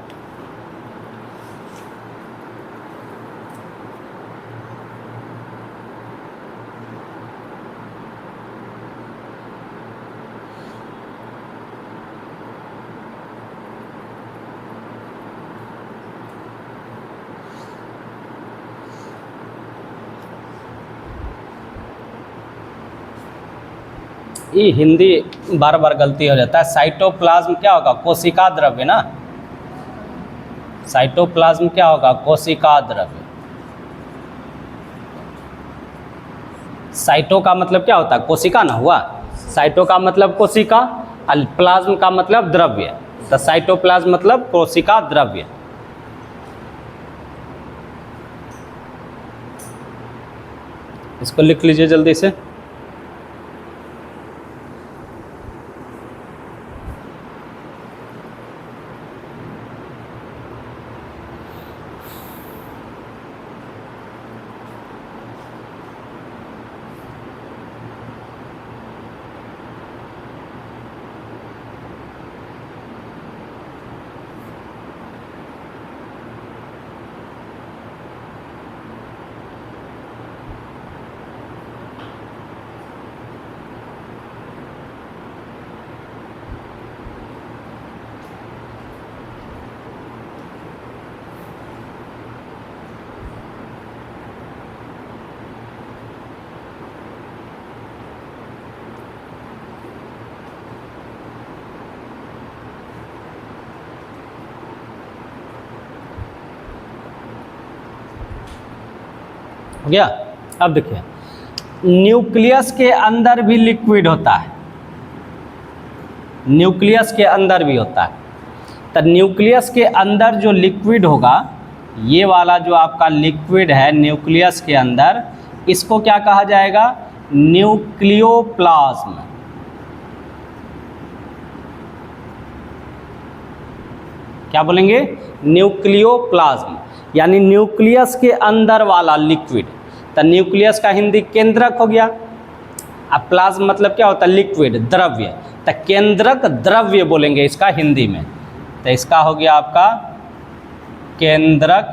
ये हिंदी बार बार गलती हो जाता है। साइटोप्लाज्म क्या होगा? कोशिका द्रव्य ना। साइटोप्लाज्म क्या होगा? कोशिका द्रव्य। साइटो का मतलब क्या होता है? कोशिका ना हुआ। साइटो का मतलब कोशिका, और प्लाज्म का मतलब द्रव्य। तो साइटोप्लाज्म मतलब कोशिका द्रव्य। इसको लिख लीजिए जल्दी से। हो गया? अब देखिए, न्यूक्लियस के अंदर भी लिक्विड होता है। न्यूक्लियस के अंदर भी होता है। तो न्यूक्लियस के अंदर जो लिक्विड होगा, ये वाला जो आपका लिक्विड है न्यूक्लियस के अंदर, इसको क्या कहा जाएगा? न्यूक्लियोप्लाज्म। क्या बोलेंगे? न्यूक्लियोप्लाज्म, यानी न्यूक्लियस के अंदर वाला लिक्विड। तो न्यूक्लियस का हिंदी केंद्रक हो गया। अब प्लाज्म मतलब क्या होता है? लिक्विड, द्रव्य। तो केंद्रक द्रव्य बोलेंगे इसका हिंदी में। तो इसका हो गया आपका केंद्रक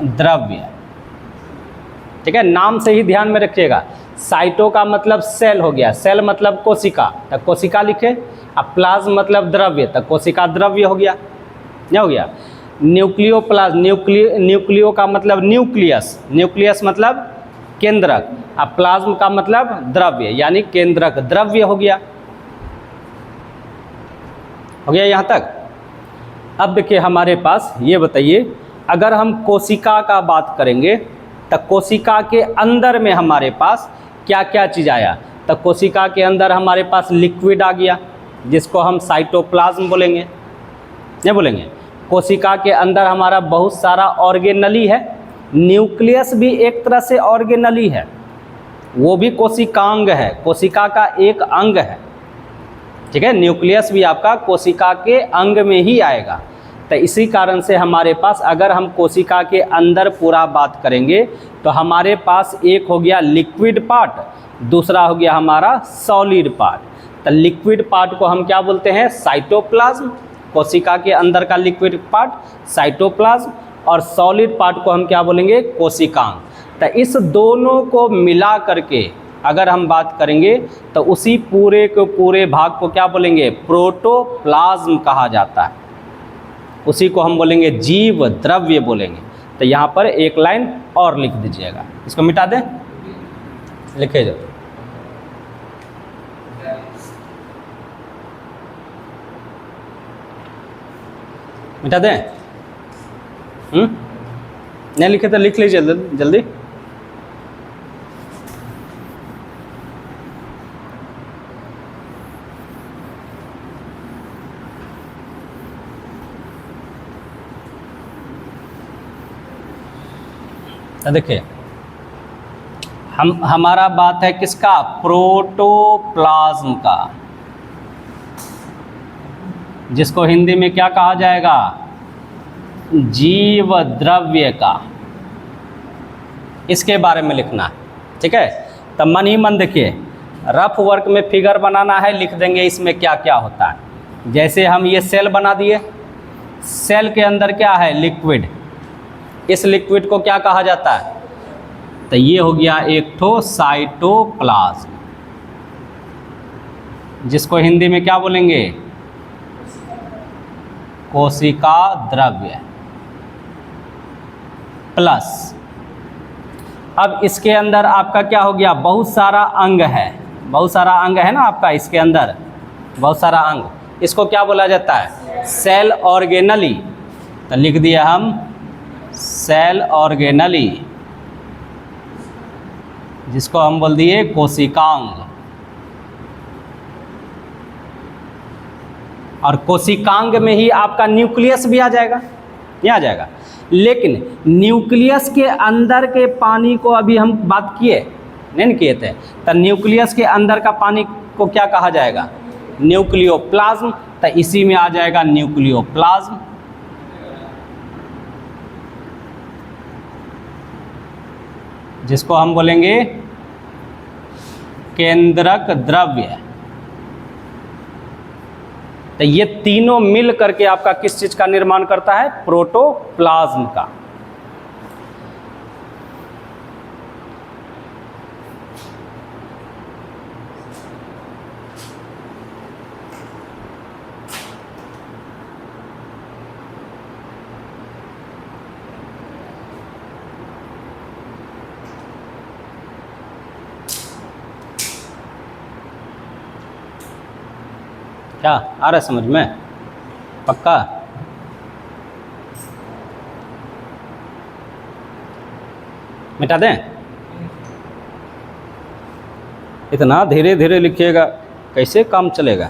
द्रव्य। ठीक है, नाम से ही ध्यान में रखिएगा। साइटो का मतलब सेल हो गया, सेल मतलब कोशिका, तो कोशिका लिखे। अब प्लाज्म मतलब द्रव्य, तो कोशिका द्रव्य हो गया। क्या हो गया? न्यूक्लियोप्लाज्म, न्यूक्लियो का मतलब न्यूक्लियस, न्यूक्लियस मतलब केंद्रक, अब प्लाज्म का मतलब द्रव्य, यानी केंद्रक द्रव्य हो गया। हो गया यहाँ तक? अब देखिए हमारे पास, ये बताइए, अगर हम कोशिका का बात करेंगे तो कोशिका के अंदर में हमारे पास क्या क्या चीज़ आया? तो कोशिका के अंदर हमारे पास लिक्विड आ गया, जिसको हम साइटोप्लाज्म बोलेंगे। नहीं बोलेंगे? कोशिका के अंदर हमारा बहुत सारा ऑर्गेनली है। न्यूक्लियस भी एक तरह से ऑर्गेनली है, वो भी कोशिकांग है, कोशिका का एक अंग है। ठीक है, न्यूक्लियस भी आपका कोशिका के अंग में ही आएगा। तो इसी कारण से हमारे पास, अगर हम कोशिका के अंदर पूरा बात करेंगे तो हमारे पास एक हो गया लिक्विड पार्ट, दूसरा हो गया हमारा सॉलिड पार्ट। तो लिक्विड पार्ट को हम क्या बोलते हैं? साइटोप्लाज्म। कोशिका के अंदर का लिक्विड पार्ट साइटोप्लाज्म, और सॉलिड पार्ट को हम क्या बोलेंगे? कोशिकांग। तो इस दोनों को मिला करके अगर हम बात करेंगे तो उसी पूरे के पूरे भाग को क्या बोलेंगे? प्रोटोप्लाज्म कहा जाता है। उसी को हम बोलेंगे जीव द्रव्य बोलेंगे। तो यहाँ पर एक लाइन और लिख दीजिएगा, इसको मिटा दें, लिखे जाओ। मिटा दें? नहीं लिखे तो लिख लीजिए जल्दी। तो देखिए, हमारा बात है किसका? प्रोटोप्लाज्म का, जिसको हिंदी में क्या कहा जाएगा? जीव द्रव्य का, इसके बारे में लिखना है। ठीक है, तब मन ही मन देखिए, रफ वर्क में फिगर बनाना है, लिख देंगे इसमें क्या क्या होता है। जैसे हम ये सेल बना दिए, सेल के अंदर क्या है, लिक्विड। इस लिक्विड को क्या कहा जाता है, तो ये हो गया एक ठो साइटोप्लाज्म, जिसको हिंदी में क्या बोलेंगे, कोशिका द्रव्य। प्लस अब इसके अंदर आपका क्या हो गया, बहुत सारा अंग है, बहुत सारा अंग है ना आपका, इसके अंदर बहुत सारा अंग, इसको क्या बोला जाता है, सेल ऑर्गेनली। तो लिख दिया हम सेल ऑर्गेनली, जिसको हम बोल दिए कोशिकांग। और कोशिकांग में ही आपका न्यूक्लियस भी आ जाएगा, ये आ जाएगा। लेकिन न्यूक्लियस के अंदर के पानी को अभी हम बात किए नहीं किए थे, तो न्यूक्लियस के अंदर का पानी को क्या कहा जाएगा, न्यूक्लियोप्लाज्म। तो इसी में आ जाएगा न्यूक्लियोप्लाज्म। जिसको हम बोलेंगे केंद्रक द्रव्य। तो ये तीनों मिल करके आपका किस चीज का निर्माण करता है, प्रोटोप्लाज्म का। क्या आ रहा है समझ में, पक्का। मिटा दें, इतना धीरे धीरे लिखिएगा, कैसे काम चलेगा।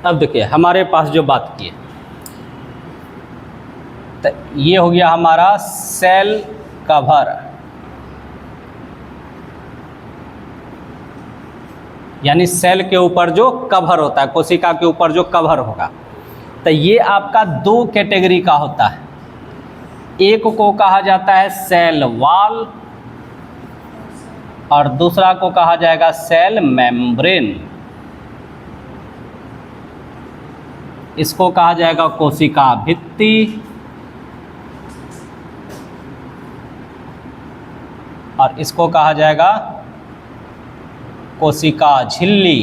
अब देखिए हमारे पास जो बात की है, तो ये हो गया हमारा सेल कवर, यानी सेल के ऊपर जो कवर होता है, कोशिका के ऊपर जो कवर होगा। तो ये आपका दो कैटेगरी का होता है, एक को कहा जाता है सेल वॉल और दूसरा को कहा जाएगा सेल मेम्ब्रेन। इसको कहा जाएगा कोशिका भित्ति और इसको कहा जाएगा कोशिका झिल्ली।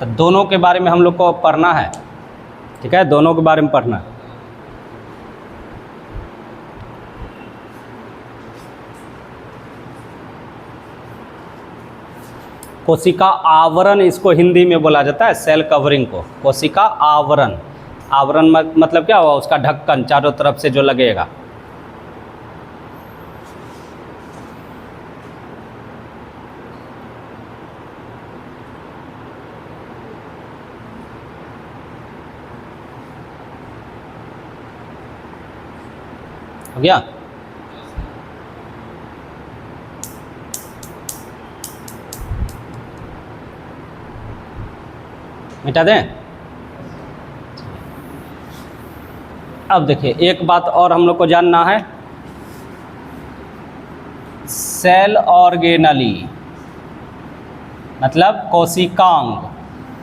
तो दोनों के बारे में हम लोग को पढ़ना है, ठीक है, दोनों के बारे में पढ़ना है। कोशिका आवरण इसको हिंदी में बोला जाता है, सेल कवरिंग को कोशिका आवरण। आवरण मतलब क्या हुआ, उसका ढक्कन चारों तरफ से जो लगेगा। हो गया। मिटा दें। अब देखिए एक बात और हम लोग को जानना है, सेल ऑर्गेनली मतलब कोशिकांग।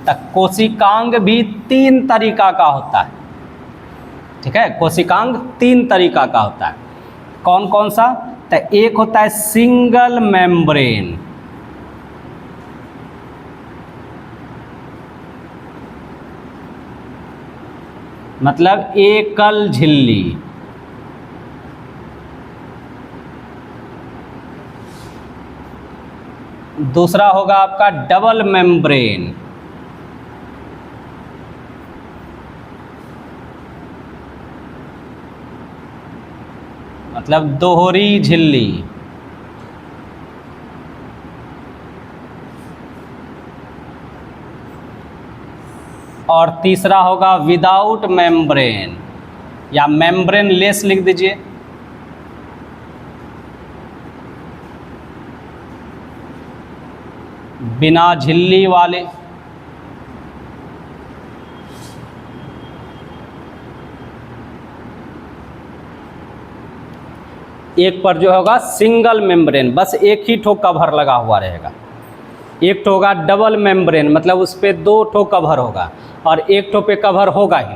तक कोशिकांग भी तीन तरीका का होता है, ठीक है, कोशिकांग तीन तरीका का होता है। कौन कौन सा, तो एक होता है सिंगल मेम्ब्रेन, मतलब एकल झिल्ली। दूसरा होगा आपका डबल मेम्ब्रेन, मतलब दोहरी झिल्ली। और तीसरा होगा विदाउट मेम्ब्रेन या मेम्ब्रेन लेस लिख दीजिए। बिना झिल्ली वाले। एक पर जो होगा सिंगल मेम्ब्रेन, बस एक ही ठो कवर लगा हुआ रहेगा। एक ठो होगा डबल मेम्ब्रेन, मतलब उस पर दो ठो कवर होगा और एक ठो पे कवर होगा ही,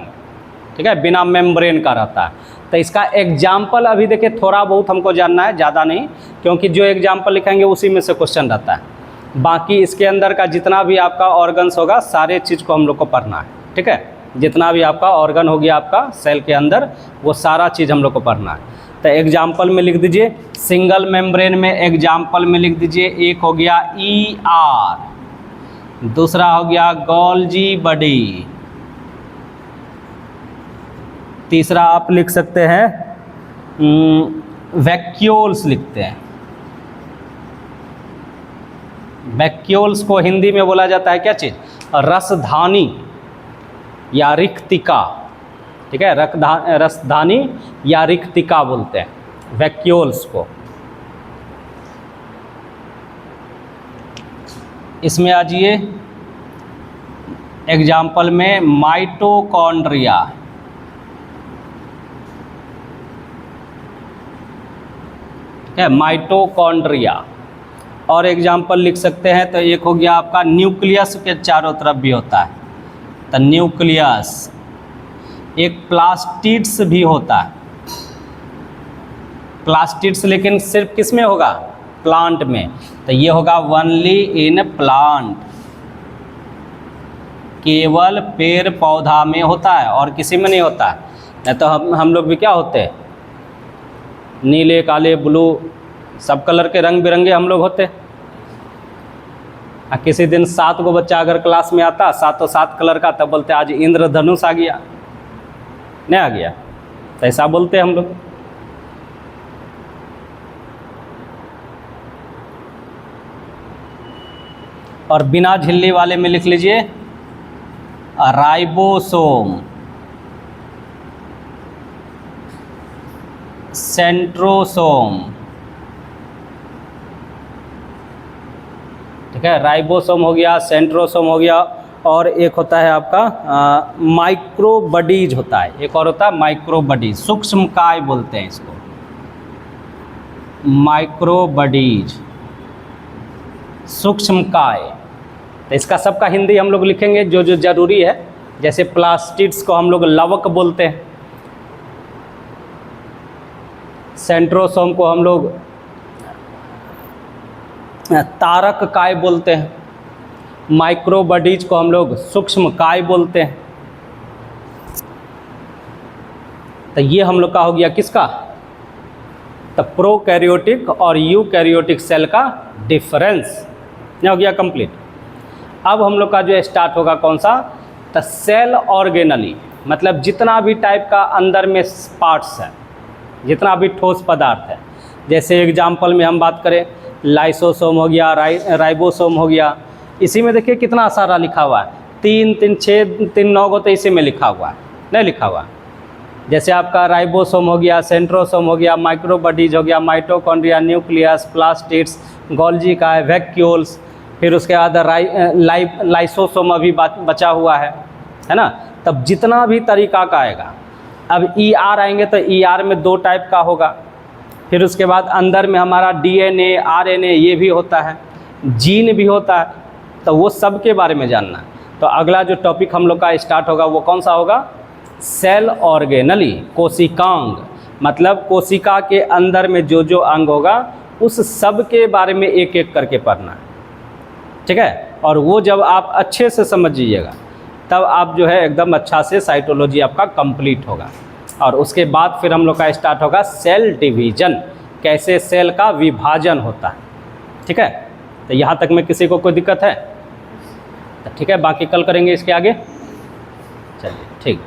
ठीक है, बिना मेम्ब्रेन का रहता है। तो इसका एग्जाम्पल अभी देखिए थोड़ा बहुत हमको जानना है, ज़्यादा नहीं, क्योंकि जो एग्जाम्पल लिखेंगे उसी में से क्वेश्चन रहता है। बाकी इसके अंदर का जितना भी आपका ऑर्गन्स होगा सारे चीज़ को हम लोग को पढ़ना है, ठीक है। जितना भी आपका ऑर्गन हो गया आपका सेल के अंदर, वो सारा चीज़ हम लोग को पढ़ना है। तो एग्जाम्पल में लिख दीजिए, सिंगल मेम्ब्रेन में एग्जाम्पल में लिख दीजिए, एक हो गया ER, दूसरा हो गया गोल्जी बॉडी, तीसरा आप लिख सकते हैं वैक्यूल्स लिखते हैं। वैक्यूल्स को हिंदी में बोला जाता है क्या चीज़? रसधानी या रिक्तिका, ठीक है, रसधानी या रिक्तिका बोलते हैं वैक्यूल्स को। इसमें आ जाइए एग्जाम्पल में माइटोकॉन्ड्रिया, ठीक है, माइटोकॉन्ड्रिया। और एग्जाम्पल लिख सकते हैं तो एक हो गया आपका न्यूक्लियस के चारों तरफ भी होता है, तो न्यूक्लियस। एक प्लास्टिड्स भी होता है, प्लास्टिड्स, लेकिन सिर्फ किस में होगा? प्लांट में। तो ये होगा ओनली इन प्लांट, केवल पेड़ पौधा में होता है और किसी में नहीं होता है। नहीं तो हम लोग भी क्या होते हैं, नीले काले ब्लू सब कलर के रंग बिरंगे हम लोग होते। किसी दिन 7 गो बच्चा अगर क्लास में आता, 7 कलर का, तब बोलते आज इंद्रधनुष आ गया, नहीं आ गया, तो ऐसा बोलते हम लोग। और बिना झिल्ली वाले में लिख लीजिए राइबोसोम, सेंट्रोसोम, ठीक है, राइबोसोम हो गया, सेंट्रोसोम हो गया, और एक होता है आपका माइक्रोबडीज होता है, एक और होता है माइक्रोबडीज, सूक्ष्मकाय बोलते हैं इसको, माइक्रोबडीज, सूक्ष्मकाय। तो इसका सबका हिंदी हम लोग लिखेंगे जो जो जरूरी है। जैसे प्लास्टिड्स को हम लोग लवक बोलते हैं, सेंट्रोसोम को हम लोग तारक काय बोलते हैं, माइक्रोबडीज को हम लोग सूक्ष्म काय बोलते हैं। तो ये हम लोग का हो गया किसका? तो प्रोकैरियोटिक और यूकैरियोटिक सेल का डिफरेंस हो गया कंप्लीट। अब हम लोग का जो स्टार्ट होगा कौन सा? तो सेल ऑर्गेनली, मतलब जितना भी टाइप का अंदर में पार्ट्स है, जितना भी ठोस पदार्थ है। जैसे एग्जाम्पल में हम बात करें, लाइसोसोम हो गया, राइबोसोम हो गया। इसी में देखिए कितना सारा लिखा हुआ है, 3 3 6 3 9 को तो इसी में लिखा हुआ है, नहीं लिखा हुआ। जैसे आपका राइबोसोम हो गया, सेंट्रोसोम हो गया, माइक्रोबडीज हो गया, माइटोकॉन्ड्रिया, न्यूक्लियस, प्लास्टिड्स, गोल्जी का है, वैक्यूल्स, फिर उसके बाद लाइसोसोम अभी बचा हुआ है ना। तब जितना भी तरीका का आएगा, अब ER आएंगे तो ER में 2 टाइप का होगा। फिर उसके बाद अंदर में हमारा DNA, RNA ये भी होता है, जीन भी होता है। तो वो सब के बारे में जानना है। तो अगला जो टॉपिक हम लोग का स्टार्ट होगा वो कौन सा होगा? सेल ऑर्गेनली, कोशिकांग, मतलब कोशिका के अंदर में जो जो अंग होगा उस सब के बारे में एक एक करके पढ़ना है, ठीक है। और वो जब आप अच्छे से समझ जाइएगा तब आप जो है एकदम अच्छा से साइटोलॉजी आपका कंप्लीट होगा। और उसके बाद फिर हम लोग का स्टार्ट होगा सेल डिवीजन, कैसे सेल का विभाजन होता है, ठीक है। तो यहाँ तक में किसी को कोई दिक्कत है? तो ठीक है, बाकी कल करेंगे इसके आगे। चलिए ठीक।